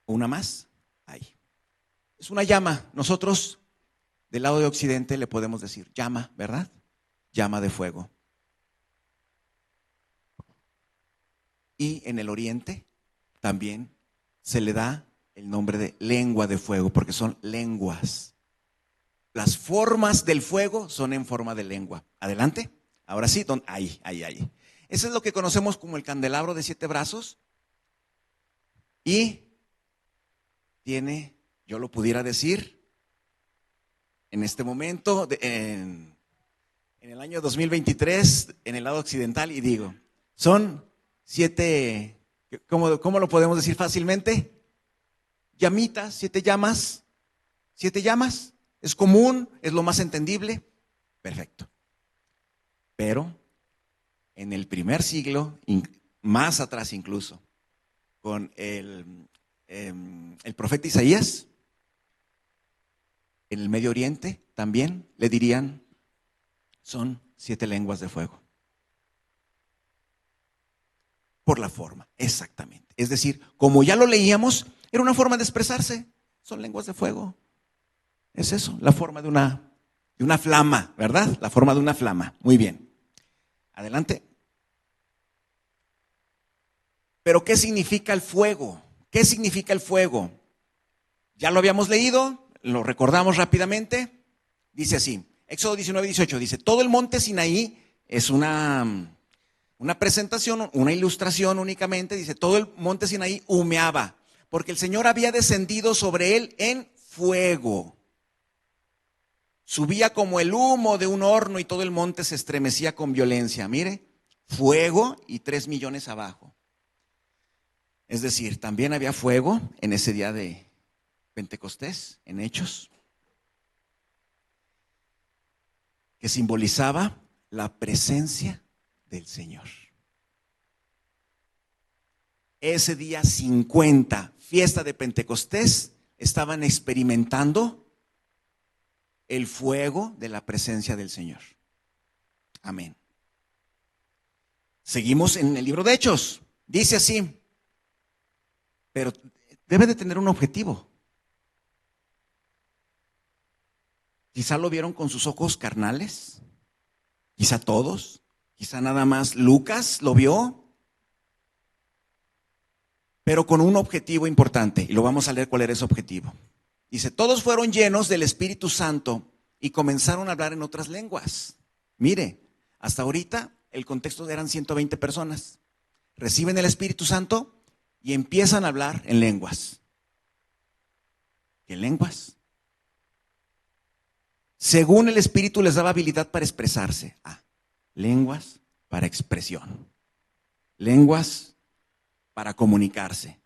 Una más. Ahí. Es una llama. Nosotros, del lado de Occidente, le podemos decir llama, ¿verdad? Llama de fuego. Y en el Oriente también se le da el nombre de lengua de fuego, porque son lenguas. Las formas del fuego son en forma de lengua. Adelante. Ahora sí, ahí. Eso es lo que conocemos como el candelabro de 7 brazos. Y tiene, yo lo pudiera decir, en este momento, en el año 2023, en el lado occidental, y digo, son 7, ¿cómo lo podemos decir fácilmente? Llamitas, 7 llamas. 7 llamas. Es común, es lo más entendible. Perfecto. Pero en el primer siglo, más atrás incluso, con el profeta Isaías, en el Medio Oriente también le dirían, son 7 lenguas de fuego. Por la forma, exactamente. Es decir, como ya lo leíamos, era una forma de expresarse. Son lenguas de fuego. Es eso, la forma de una flama, ¿verdad? La forma de una flama. Muy bien. Adelante. Pero ¿qué significa el fuego? ¿Qué significa el fuego? Ya lo habíamos leído, lo recordamos rápidamente. Dice así, Éxodo 19:18 dice: todo el monte Sinaí es una una presentación, una ilustración únicamente. Dice, todo el monte Sinaí humeaba, porque el Señor había descendido sobre él en fuego. Subía como el humo de un horno y todo el monte se estremecía con violencia. Mire, fuego y 3 millones abajo. Es decir, también había fuego en ese día de Pentecostés, en Hechos, que simbolizaba la presencia del Señor. Ese día 50, fiesta de Pentecostés, estaban experimentando el fuego de la presencia del Señor. Amén. Seguimos en el libro de Hechos. Dice así, pero debe de tener un objetivo. Quizá lo vieron con sus ojos carnales, quizá todos, quizá nada más Lucas lo vio, pero con un objetivo importante, y lo vamos a leer cuál era ese objetivo. Dice, todos fueron llenos del Espíritu Santo y comenzaron a hablar en otras lenguas. Mire, hasta ahorita el contexto eran 120 personas. Reciben el Espíritu Santo y empiezan a hablar en lenguas. ¿Qué lenguas? Según el Espíritu les daba habilidad para expresarse. Lenguas para expresión. Lenguas para comunicarse.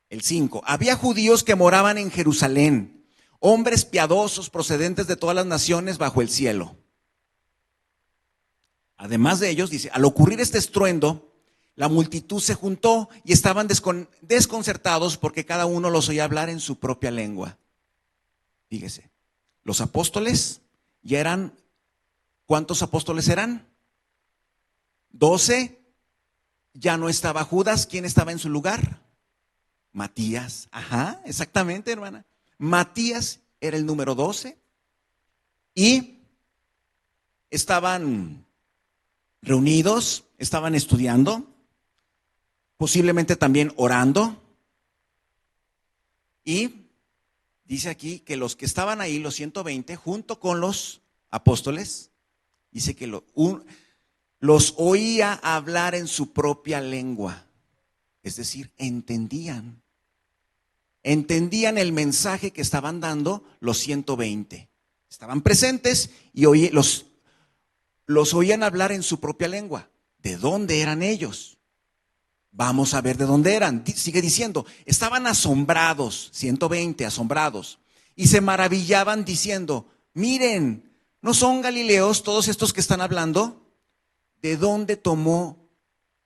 El 5. Había judíos que moraban en Jerusalén, hombres piadosos procedentes de todas las naciones bajo el cielo. Además de ellos, dice, al ocurrir este estruendo, la multitud se juntó y estaban desconcertados porque cada uno los oía hablar en su propia lengua. Fíjese, los apóstoles ya eran, ¿cuántos apóstoles eran? 12. Ya no estaba Judas. ¿Quién estaba en su lugar? Matías. Exactamente, hermana. Matías era el número 12 y estaban reunidos, estaban estudiando, posiblemente también orando, y dice aquí que los que estaban ahí, los 120, junto con los apóstoles, dice que los oía hablar en su propia lengua, es decir, entendían el mensaje que estaban dando los 120. Estaban presentes y los oían hablar en su propia lengua. ¿De dónde eran ellos? Vamos a ver de dónde eran. Sigue diciendo, estaban asombrados, 120 asombrados, y se maravillaban diciendo, miren, ¿no son galileos todos estos que están hablando? ¿De dónde tomó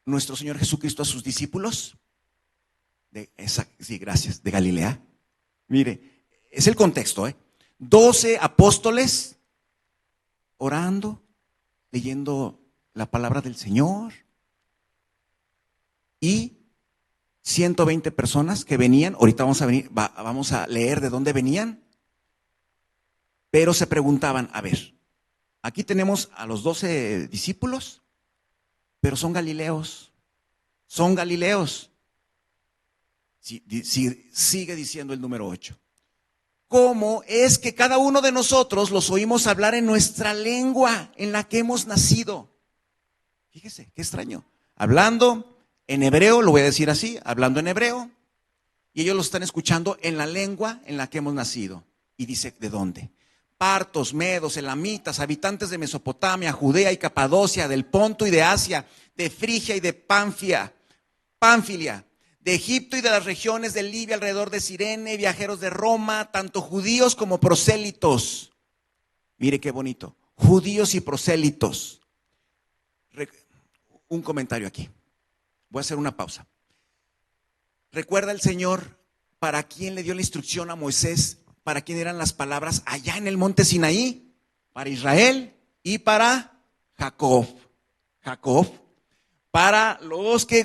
nuestro Señor Jesucristo a sus discípulos? Sí, gracias, de Galilea. Mire, es el contexto, 12 apóstoles orando, leyendo la palabra del Señor, y 120 personas que venían. Ahorita vamos a leer de dónde venían, pero se preguntaban, a ver, aquí tenemos a los 12 discípulos, pero son galileos. Sigue diciendo el número 8. ¿Cómo es que cada uno de nosotros los oímos hablar en nuestra lengua en la que hemos nacido? Fíjese, qué extraño. Hablando en hebreo, lo voy a decir así, hablando en hebreo, y ellos lo están escuchando en la lengua en la que hemos nacido. Y dice, ¿de dónde? Partos, medos, elamitas, habitantes de Mesopotamia, Judea y Capadocia, del Ponto y de Asia, de Frigia y de Pánfilia, de Egipto y de las regiones de Libia alrededor de Cirene, viajeros de Roma, tanto judíos como prosélitos. Mire qué bonito, judíos y prosélitos. Un comentario aquí, voy a hacer una pausa. ¿Recuerda el Señor para quién le dio la instrucción a Moisés? ¿Para quién eran las palabras allá en el monte Sinaí? Para Israel y para Jacob. Para los que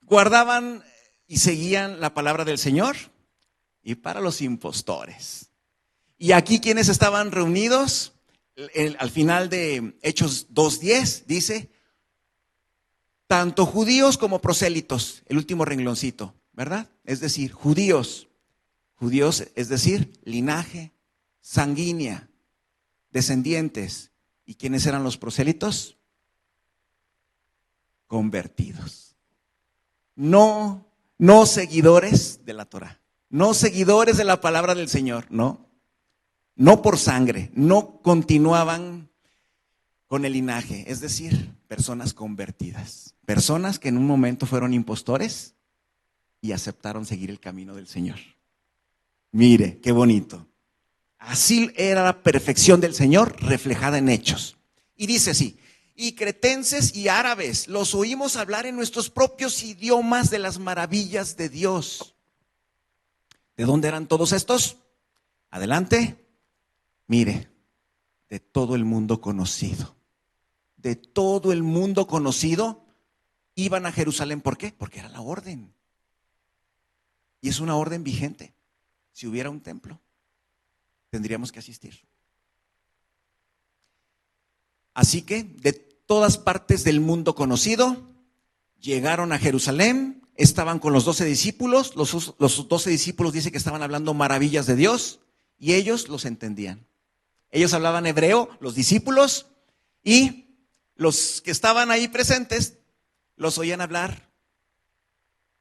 guardaban y seguían la palabra del Señor, y para los impostores. Y aquí, ¿quiénes estaban reunidos? Al final de Hechos 2:10 dice, tanto judíos como prosélitos, el último rengloncito, ¿verdad? Es decir, judíos, es decir, linaje, sanguínea, descendientes. ¿Y quiénes eran los prosélitos? convertidos. No, no seguidores de la Torah, no seguidores de la palabra del Señor, no por sangre, no continuaban con el linaje, es decir, personas convertidas, personas que en un momento fueron impostores y aceptaron seguir el camino del Señor. Mire, qué bonito. Así era la perfección del Señor reflejada en hechos. Y dice así: y cretenses y árabes los oímos hablar en nuestros propios idiomas de las maravillas de Dios. ¿De dónde eran todos estos? Adelante. Mire, de todo el mundo conocido. De todo el mundo conocido iban a Jerusalén. ¿Por qué? Porque era la orden. Y es una orden vigente. Si hubiera un templo, tendríamos que asistir. Así que de todas partes del mundo conocido llegaron a Jerusalén, estaban con los 12 discípulos, los 12 discípulos dice que estaban hablando maravillas de Dios y ellos los entendían. Ellos hablaban hebreo, los discípulos, y los que estaban ahí presentes los oían hablar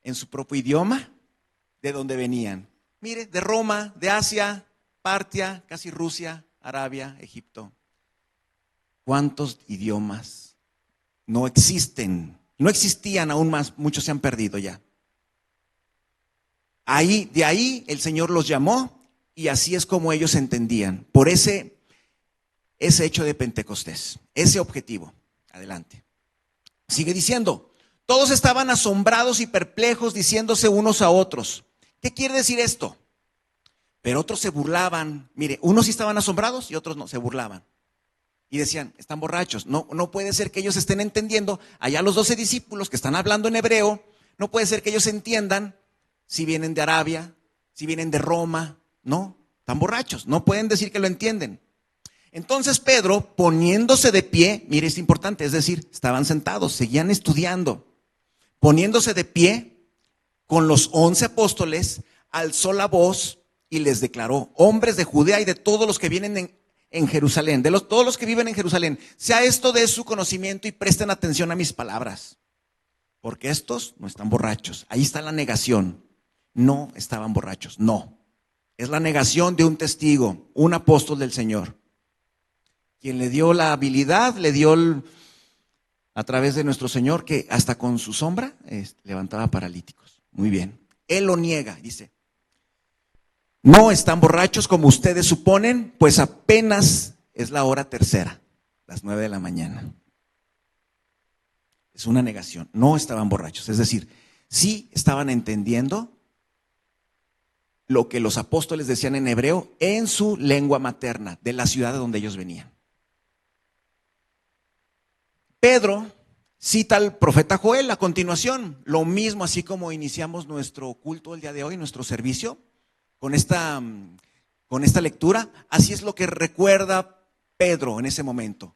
en su propio idioma, de donde venían. Mire, de Roma, de Asia, Partia, casi Rusia, Arabia, Egipto. ¿Cuántos idiomas no existen? No existían aún más, muchos se han perdido ya. De ahí el Señor los llamó y así es como ellos entendían. Por ese hecho de Pentecostés, ese objetivo. Adelante. Sigue diciendo: todos estaban asombrados y perplejos, diciéndose unos a otros. ¿Qué quiere decir esto? Pero otros se burlaban. Mire, unos sí estaban asombrados y otros no, se burlaban. Y decían, están borrachos. No puede ser que ellos estén entendiendo. Allá los 12 discípulos que están hablando en hebreo, no puede ser que ellos entiendan si vienen de Arabia, si vienen de Roma. No, están borrachos. No pueden decir que lo entienden. Entonces Pedro, poniéndose de pie, mire, es importante, es decir, estaban sentados, seguían estudiando. Poniéndose de pie, con los 11 apóstoles, alzó la voz y les declaró: hombres de Judea y de todos los que vienen en Jerusalén, todos los que viven en Jerusalén, sea esto de su conocimiento y presten atención a mis palabras, porque estos no están borrachos. Ahí está la negación. No estaban borrachos, no. Es la negación de un testigo, un apóstol del Señor, quien le dio la habilidad, le dio a través de nuestro Señor, que hasta con su sombra levantaba paralíticos. Muy bien. Él lo niega, dice: no están borrachos como ustedes suponen, pues apenas es la hora tercera, las 9 de la mañana. Es una negación. No estaban borrachos. Es decir, sí estaban entendiendo lo que los apóstoles decían en hebreo en su lengua materna, de la ciudad de donde ellos venían. Pedro cita al profeta Joel a continuación. Lo mismo, así como iniciamos nuestro culto el día de hoy, nuestro servicio, con esta lectura, así es lo que recuerda Pedro en ese momento.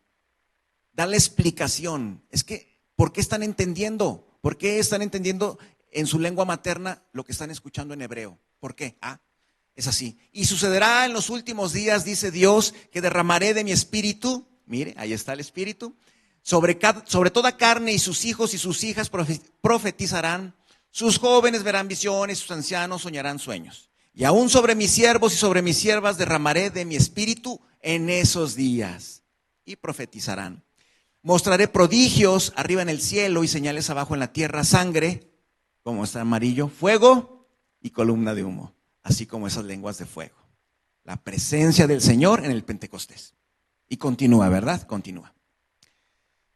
Da la explicación. Es que, ¿por qué están entendiendo? ¿Por qué están entendiendo en su lengua materna lo que están escuchando en hebreo? ¿Por qué? Es así. Y sucederá en los últimos días, dice Dios, que derramaré de mi espíritu. Mire, ahí está el espíritu. Sobre toda carne, y sus hijos y sus hijas profetizarán. Sus jóvenes verán visiones, sus ancianos soñarán sueños. Y aún sobre mis siervos y sobre mis siervas derramaré de mi espíritu en esos días. Y profetizarán. Mostraré prodigios arriba en el cielo y señales abajo en la tierra: sangre, como está amarillo, fuego y columna de humo, así como esas lenguas de fuego. La presencia del Señor en el Pentecostés. Y continúa, ¿verdad? Continúa.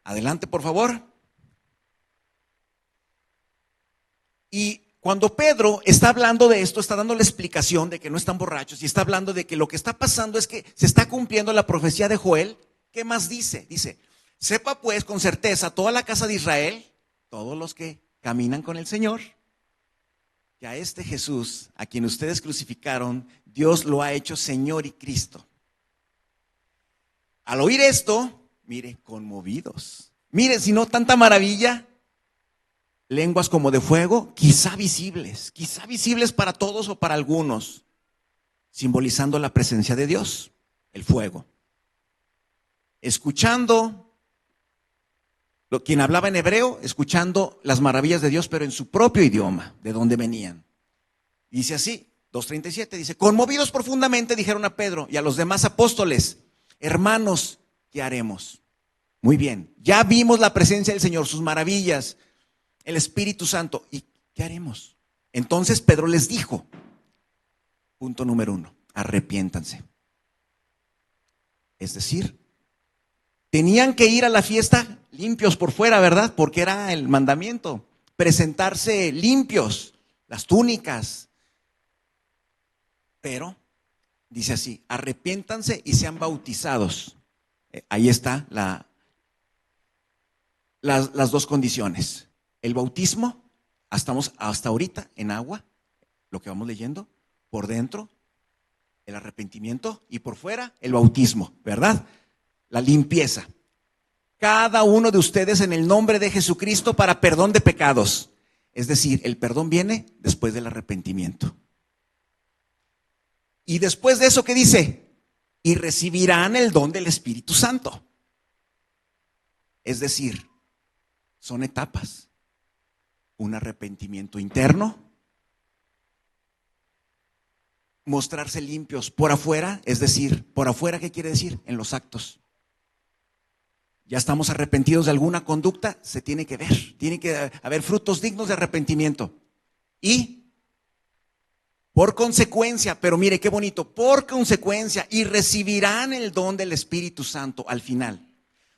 Adelante, por favor. Y cuando Pedro está hablando de esto, está dando la explicación de que no están borrachos y está hablando de que lo que está pasando es que se está cumpliendo la profecía de Joel. ¿Qué más dice? Dice: sepa pues con certeza toda la casa de Israel, todos los que caminan con el Señor, que a este Jesús, a quien ustedes crucificaron, Dios lo ha hecho Señor y Cristo. Al oír esto, mire, conmovidos. Mire, si no tanta maravilla, lenguas como de fuego, quizá visibles para todos o para algunos, simbolizando la presencia de Dios, el fuego. Escuchando quien hablaba en hebreo, escuchando las maravillas de Dios, pero en su propio idioma, de donde venían. Dice así, 2:37, dice, conmovidos profundamente dijeron a Pedro y a los demás apóstoles, hermanos, ¿qué haremos? Muy bien, ya vimos la presencia del Señor, sus maravillas, el Espíritu Santo, ¿y qué haremos? Entonces Pedro les dijo, punto número 1, arrepiéntanse. Es decir, tenían que ir a la fiesta limpios por fuera, ¿verdad? Porque era el mandamiento, presentarse limpios, las túnicas. Pero, dice así, arrepiéntanse y sean bautizados. Ahí está las dos condiciones. El bautismo, estamos hasta ahorita en agua, lo que vamos leyendo, por dentro, el arrepentimiento y por fuera, el bautismo, ¿verdad? La limpieza. Cada uno de ustedes en el nombre de Jesucristo para perdón de pecados. Es decir, el perdón viene después del arrepentimiento. Y después de eso, ¿qué dice? Y recibirán el don del Espíritu Santo. Es decir, son etapas. Un arrepentimiento interno, mostrarse limpios por afuera, es decir, por afuera, ¿qué quiere decir? En los actos. Ya estamos arrepentidos de alguna conducta, se tiene que ver, tiene que haber frutos dignos de arrepentimiento. Y por consecuencia, pero mire qué bonito, por consecuencia, y recibirán el don del Espíritu Santo al final.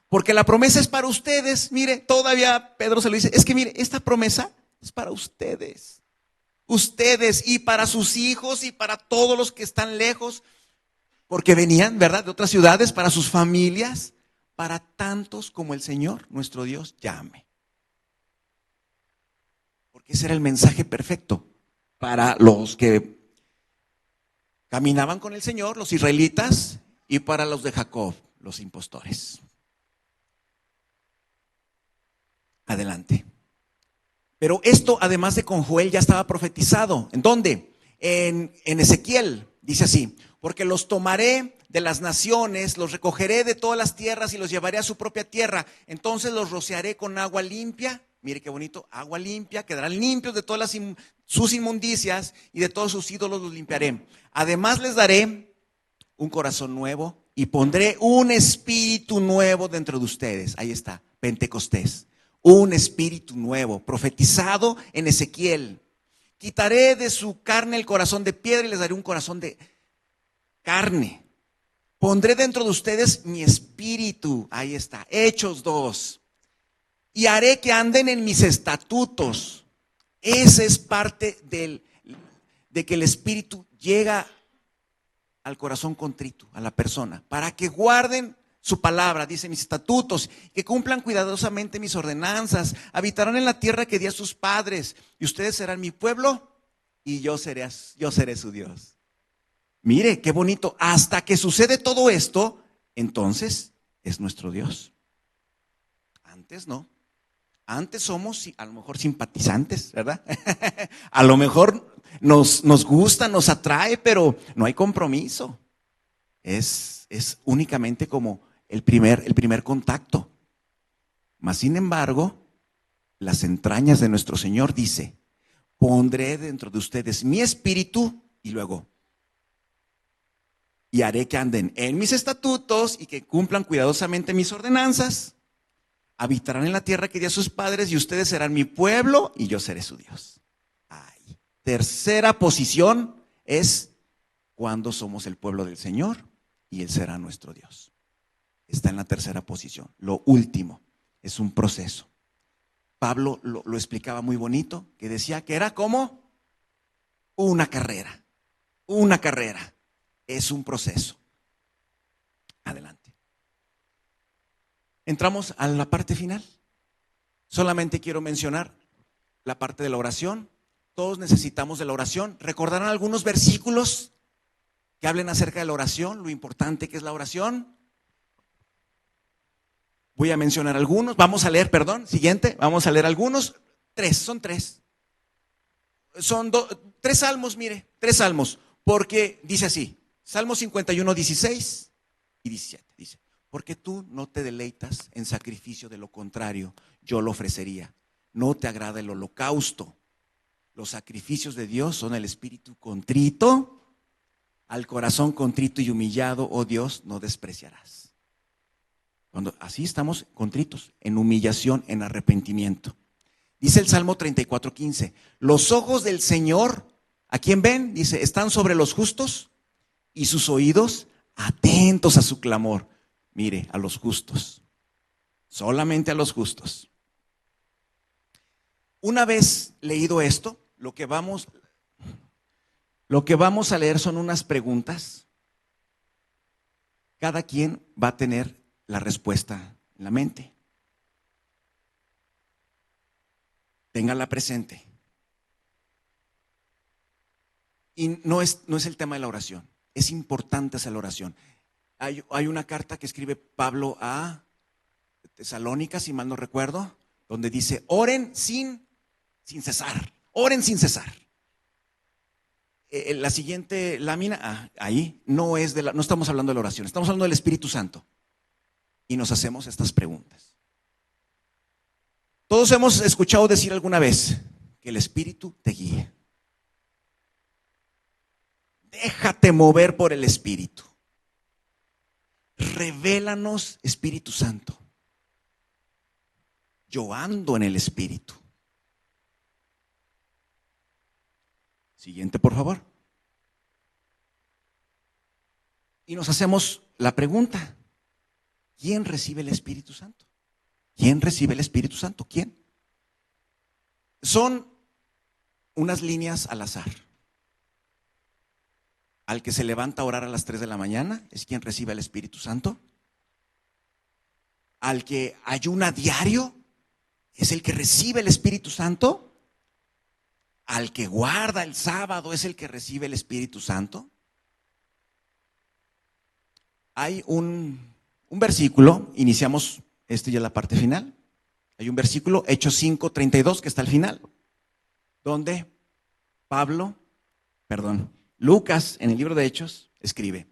Porque la promesa es para ustedes, mire, todavía Pedro se lo dice, es que mire, esta promesa es para ustedes. Ustedes y para sus hijos y para todos los que están lejos, porque venían, ¿verdad?, de otras ciudades, para sus familias, para tantos como el Señor, nuestro Dios, llame. Porque ese era el mensaje perfecto para los que caminaban con el Señor, los israelitas, y para los de Jacob, los impostores. Adelante. Pero esto, además de con Joel, ya estaba profetizado. ¿En dónde? En Ezequiel, dice así, porque los tomaré de las naciones, los recogeré de todas las tierras y los llevaré a su propia tierra. Entonces los rociaré con agua limpia. Mire qué bonito, agua limpia, quedarán limpios de todas sus inmundicias y de todos sus ídolos los limpiaré. Además les daré un corazón nuevo y pondré un espíritu nuevo dentro de ustedes. Ahí está, Pentecostés. Un espíritu nuevo, profetizado en Ezequiel. Quitaré de su carne el corazón de piedra y les daré un corazón de carne. Pondré dentro de ustedes mi espíritu. Ahí está, Hechos 2. Y haré que anden en mis estatutos. Esa es parte de que el espíritu llega al corazón contrito, a la persona, para que guarden su palabra, dice mis estatutos, que cumplan cuidadosamente mis ordenanzas, habitarán en la tierra que di a sus padres, y ustedes serán mi pueblo, y yo seré su Dios. Mire, qué bonito, hasta que sucede todo esto, entonces es nuestro Dios. Antes no, antes somos a lo mejor simpatizantes, ¿verdad? A lo mejor nos gusta, nos atrae, pero no hay compromiso. Es únicamente como el primer contacto. Mas sin embargo, las entrañas de nuestro Señor dice, pondré dentro de ustedes mi espíritu y luego, y haré que anden en mis estatutos y que cumplan cuidadosamente mis ordenanzas, habitarán en la tierra que di a sus padres y ustedes serán mi pueblo y yo seré su Dios. Ay. Tercera posición es cuando somos el pueblo del Señor y Él será nuestro Dios. Está en la tercera posición. Lo último es un proceso. Pablo lo explicaba muy bonito, que decía que era como una carrera. Una carrera. Es un proceso. Adelante. Entramos a la parte final. Solamente quiero mencionar la parte de la oración. Todos necesitamos de la oración. ¿Recordarán algunos versículos que hablen acerca de la oración? Lo importante que es la oración. Voy a mencionar algunos. Vamos a leer, siguiente. Vamos a leer algunos. Son tres. Son tres salmos, mire. Tres salmos. Porque dice así. Salmo 51, 16 y 17. Dice. Porque tú no te deleitas en sacrificio, de lo contrario, yo lo ofrecería. No te agrada el holocausto. Los sacrificios de Dios son el espíritu contrito, al corazón contrito y humillado, oh Dios, no despreciarás. Cuando así estamos contritos, en humillación, en arrepentimiento. Dice el Salmo 34:15, los ojos del Señor, ¿a quién ven? Dice, están sobre los justos y sus oídos atentos a su clamor. Mire, a los justos, solamente a los justos. Una vez leído esto, lo que vamos a leer son unas preguntas. Cada quien va a tener la respuesta en la mente. Téngala presente. Y no es el tema de la oración. Es importante esa la oración. Hay una carta que escribe Pablo a Tesalónica, si mal no recuerdo, donde dice, oren sin cesar. Oren sin cesar. La siguiente lámina, ahí, no estamos hablando de la oración, estamos hablando del Espíritu Santo. Y nos hacemos estas preguntas. Todos hemos escuchado decir alguna vez que el Espíritu te guíe. Déjate mover por el Espíritu. Revélanos, Espíritu Santo. Yo ando en el Espíritu. Siguiente, por favor. Y nos hacemos la pregunta, ¿quién recibe el Espíritu Santo? ¿Quién recibe el Espíritu Santo? ¿Quién? Son unas líneas al azar. Al que se levanta a orar a las 3 de la mañana es quien recibe el Espíritu Santo. Al que ayuna diario es el que recibe el Espíritu Santo. Al que guarda el sábado es el que recibe el Espíritu Santo. Hay un versículo, iniciamos ya la parte final. Hay un versículo, Hechos 5:32, que está al final, donde Lucas, en el libro de Hechos, escribe,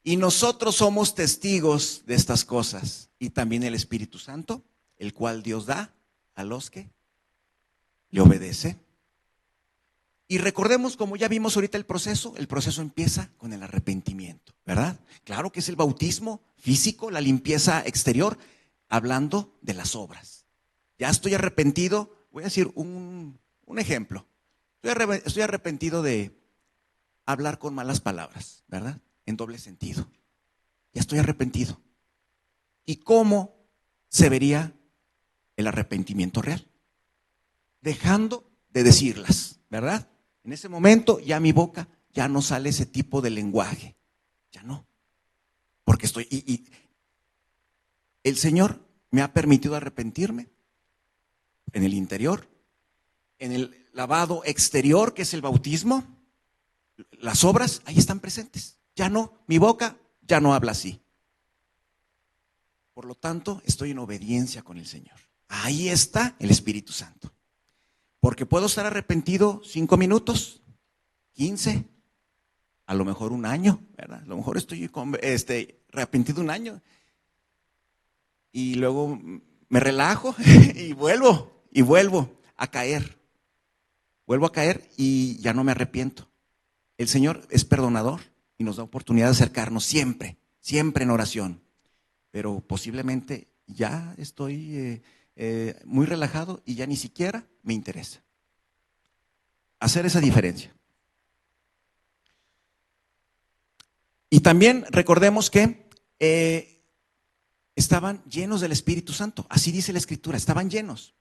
y nosotros somos testigos de estas cosas, y también el Espíritu Santo, el cual Dios da a los que le obedecen. Y recordemos, como ya vimos ahorita el proceso empieza con el arrepentimiento, ¿verdad? Claro que es el bautismo físico, la limpieza exterior, hablando de las obras. Ya estoy arrepentido, voy a decir un ejemplo. Estoy arrepentido de hablar con malas palabras, ¿verdad? En doble sentido. Ya estoy arrepentido. ¿Y cómo se vería el arrepentimiento real? Dejando de decirlas, ¿verdad? En ese momento ya mi boca ya no sale ese tipo de lenguaje. Ya no. Porque y el Señor me ha permitido arrepentirme en el interior, en el lavado exterior, que es el bautismo. Las obras ahí están presentes. Ya no, mi boca ya no habla así. Por lo tanto, estoy en obediencia con el Señor. Ahí está el Espíritu Santo. Porque puedo estar arrepentido 5 minutos, 15, a lo mejor un año, ¿verdad? A lo mejor estoy arrepentido un año. Y luego me relajo y vuelvo a caer. Vuelvo a caer y ya no me arrepiento. El Señor es perdonador y nos da oportunidad de acercarnos siempre en oración. Pero posiblemente ya estoy muy relajado y ya ni siquiera me interesa hacer esa diferencia. Y también recordemos que estaban llenos del Espíritu Santo. Así dice la Escritura, estaban llenos.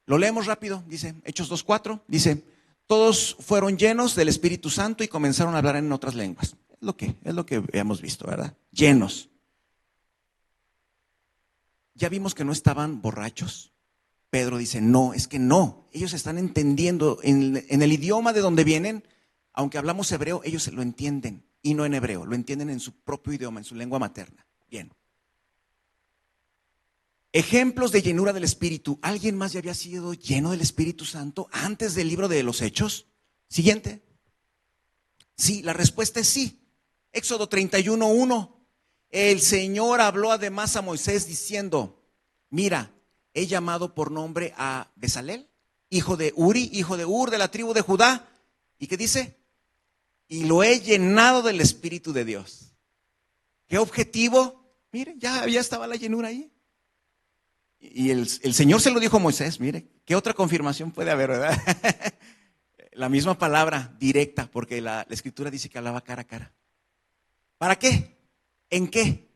Lo leemos rápido, dice Hechos 2:4, dice, todos fueron llenos del Espíritu Santo y comenzaron a hablar en otras lenguas. Es lo que hemos visto, ¿verdad? Llenos. Ya vimos que no estaban borrachos. Pedro dice, no, es que no. Ellos están entendiendo en el idioma de donde vienen, aunque hablamos hebreo, ellos lo entienden. Y no en hebreo, lo entienden en su propio idioma, en su lengua materna. Bien. Ejemplos de llenura del Espíritu. ¿Alguien más ya había sido lleno del Espíritu Santo antes del libro de los Hechos? Siguiente. Sí, la respuesta es sí. Éxodo 31:1. El Señor habló además a Moisés diciendo, mira, he llamado por nombre a Bezalel, hijo de Uri, hijo de Ur, de la tribu de Judá. ¿Y qué dice? Y lo he llenado del Espíritu de Dios. ¿Qué objetivo? Mire, ya estaba la llenura ahí. Y el Señor se lo dijo a Moisés, mire, ¿qué otra confirmación puede haber, verdad? La misma palabra directa, porque la Escritura dice que hablaba cara a cara. ¿Para qué? ¿En qué?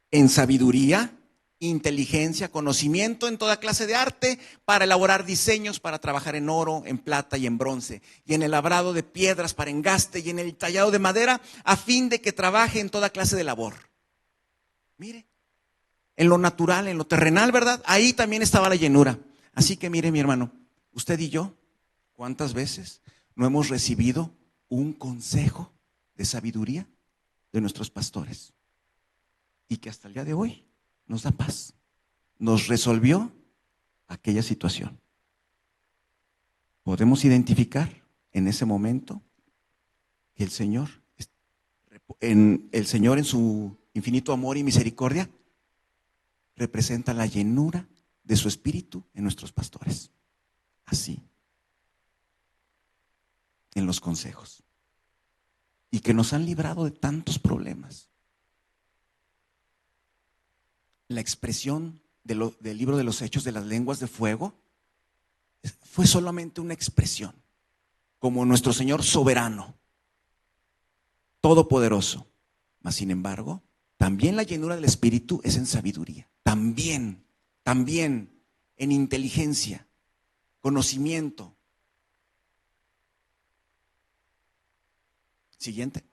En sabiduría, inteligencia, conocimiento en toda clase de arte, para elaborar diseños, para trabajar en oro, en plata y en bronce, y en el labrado de piedras para engaste, y en el tallado de madera, a fin de que trabaje en toda clase de labor. Mire, en lo natural, en lo terrenal, ¿verdad? Ahí también estaba la llenura. Así que mire, mi hermano, usted y yo, ¿cuántas veces no hemos recibido un consejo de sabiduría de nuestros pastores? Y que hasta el día de hoy nos da paz. Nos resolvió aquella situación. Podemos identificar en ese momento que el Señor en su infinito amor y misericordia representa la llenura de su espíritu en nuestros pastores. Así. En los consejos. Y que nos han librado de tantos problemas. La expresión del libro de los Hechos de las lenguas de fuego fue solamente una expresión, como nuestro Señor soberano, todopoderoso. Mas sin embargo, también la llenura del Espíritu es en sabiduría, también en inteligencia, conocimiento. Siguiente.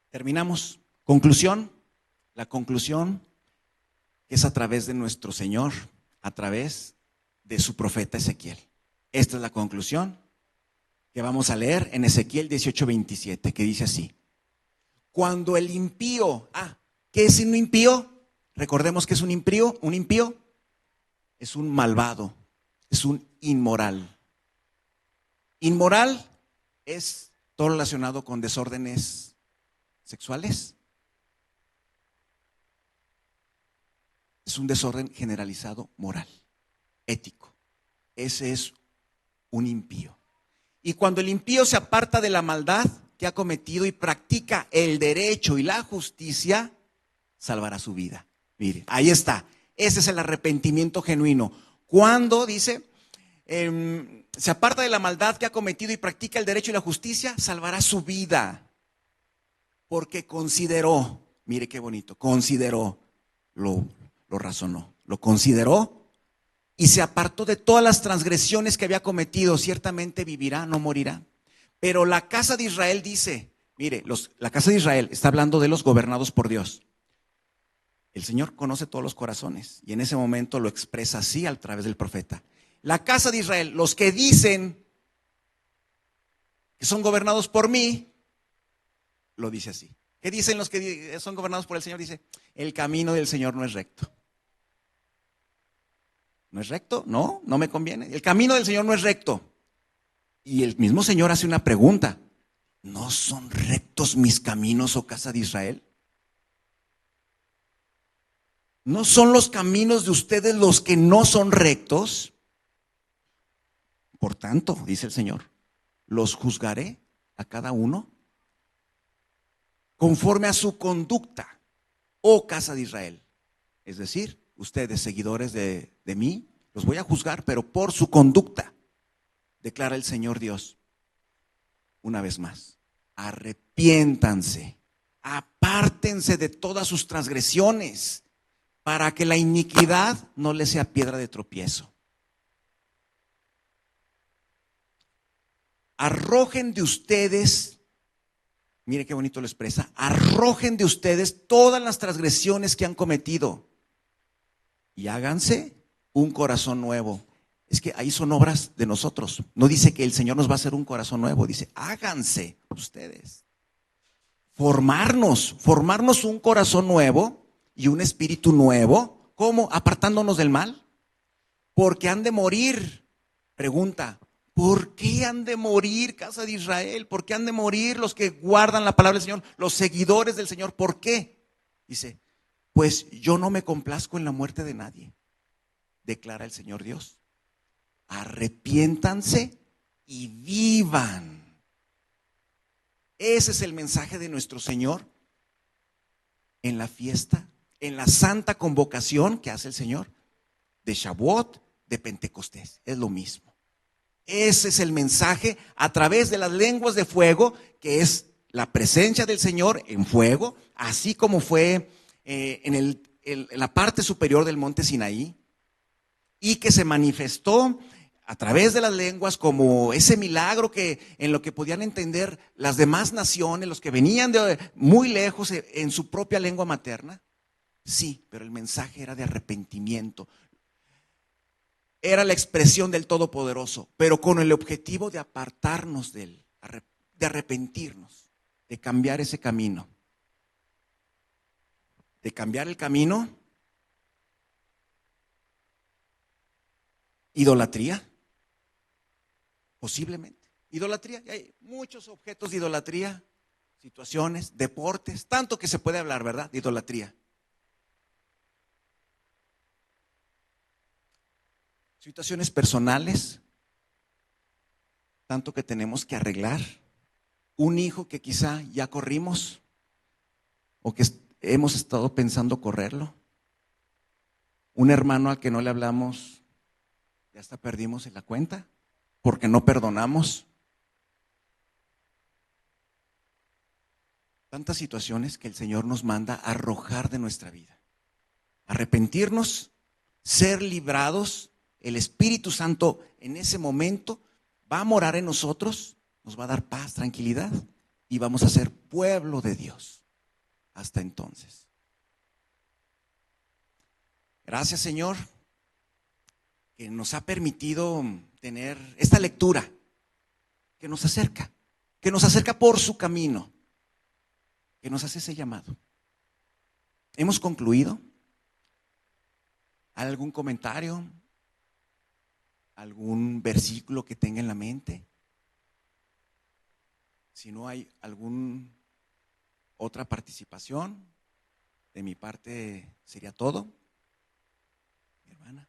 Terminamos. Conclusión. La conclusión es a través de nuestro Señor, a través de su profeta Ezequiel. Esta es la conclusión que vamos a leer en Ezequiel 18:27, que dice así: cuando el impío, ¿qué es un impío? Recordemos que es un impío es un malvado, es un inmoral. Inmoral es todo relacionado con desórdenes sexuales. Es un desorden generalizado moral, ético. Ese es un impío. Y cuando el impío se aparta de la maldad que ha cometido y practica el derecho y la justicia, salvará su vida. Mire, ahí está. Ese es el arrepentimiento genuino. Cuando, dice, se aparta de la maldad que ha cometido y practica el derecho y la justicia, salvará su vida. Porque consideró, mire qué bonito, consideró, lo razonó, lo consideró y se apartó de todas las transgresiones que había cometido. Ciertamente vivirá, no morirá. Pero la casa de Israel dice, mire, la casa de Israel está hablando de los gobernados por Dios. El Señor conoce todos los corazones y en ese momento lo expresa así a través del profeta. La casa de Israel, los que dicen que son gobernados por mí, lo dice así. ¿Qué dicen los que son gobernados por el Señor? Dice, el camino del Señor no es recto. ¿No es recto? No me conviene. El camino del Señor no es recto. Y el mismo Señor hace una pregunta. ¿No son rectos mis caminos, oh casa de Israel? ¿No son los caminos de ustedes los que no son rectos? Por tanto, dice el Señor, los juzgaré a cada uno conforme a su conducta, oh casa de Israel. Es decir, ustedes, seguidores de mí, los voy a juzgar, pero por su conducta, declara el Señor Dios. Una vez más, arrepiéntanse, apártense de todas sus transgresiones, para que la iniquidad no les sea piedra de tropiezo. Arrojen de ustedes, mire qué bonito lo expresa, arrojen de ustedes todas las transgresiones que han cometido y háganse un corazón nuevo. Es que ahí son obras de nosotros. No dice que el Señor nos va a hacer un corazón nuevo, dice, háganse ustedes. Formarnos un corazón nuevo y un espíritu nuevo. ¿Cómo? Apartándonos del mal. Porque han de morir. Pregunta, ¿por qué han de morir, casa de Israel? ¿Por qué han de morir los que guardan la palabra del Señor, los seguidores del Señor? ¿Por qué? Dice, pues yo no me complazco en la muerte de nadie, declara el Señor Dios. Arrepiéntanse y vivan. Ese es el mensaje de nuestro Señor en la fiesta, en la santa convocación que hace el Señor de Shavuot, de Pentecostés. Es lo mismo. Ese es el mensaje a través de las lenguas de fuego, que es la presencia del Señor en fuego, así como fue en la parte superior del monte Sinaí, y que se manifestó a través de las lenguas como ese milagro que en lo que podían entender las demás naciones, los que venían de muy lejos en su propia lengua materna. Sí, pero el mensaje era de arrepentimiento. Era la expresión del Todopoderoso, pero con el objetivo de apartarnos de él, de arrepentirnos, de cambiar ese camino. De cambiar el camino, idolatría, posiblemente. Idolatría, hay muchos objetos de idolatría, situaciones, deportes, tanto que se puede hablar, ¿verdad? De idolatría. Situaciones personales, tanto que tenemos que arreglar. Un hijo que quizá ya corrimos o que hemos estado pensando correrlo. Un hermano al que no le hablamos, ya hasta perdimos en la cuenta porque no perdonamos. Tantas situaciones que el Señor nos manda a arrojar de nuestra vida. Arrepentirnos, ser librados. El Espíritu Santo en ese momento va a morar en nosotros, nos va a dar paz, tranquilidad y vamos a ser pueblo de Dios hasta entonces. Gracias, Señor, que nos ha permitido tener esta lectura que nos acerca por su camino, que nos hace ese llamado. ¿Hemos concluido? ¿Algún comentario? ¿Algún versículo que tenga en la mente? Si no hay alguna otra participación, de mi parte sería todo. Mi hermana.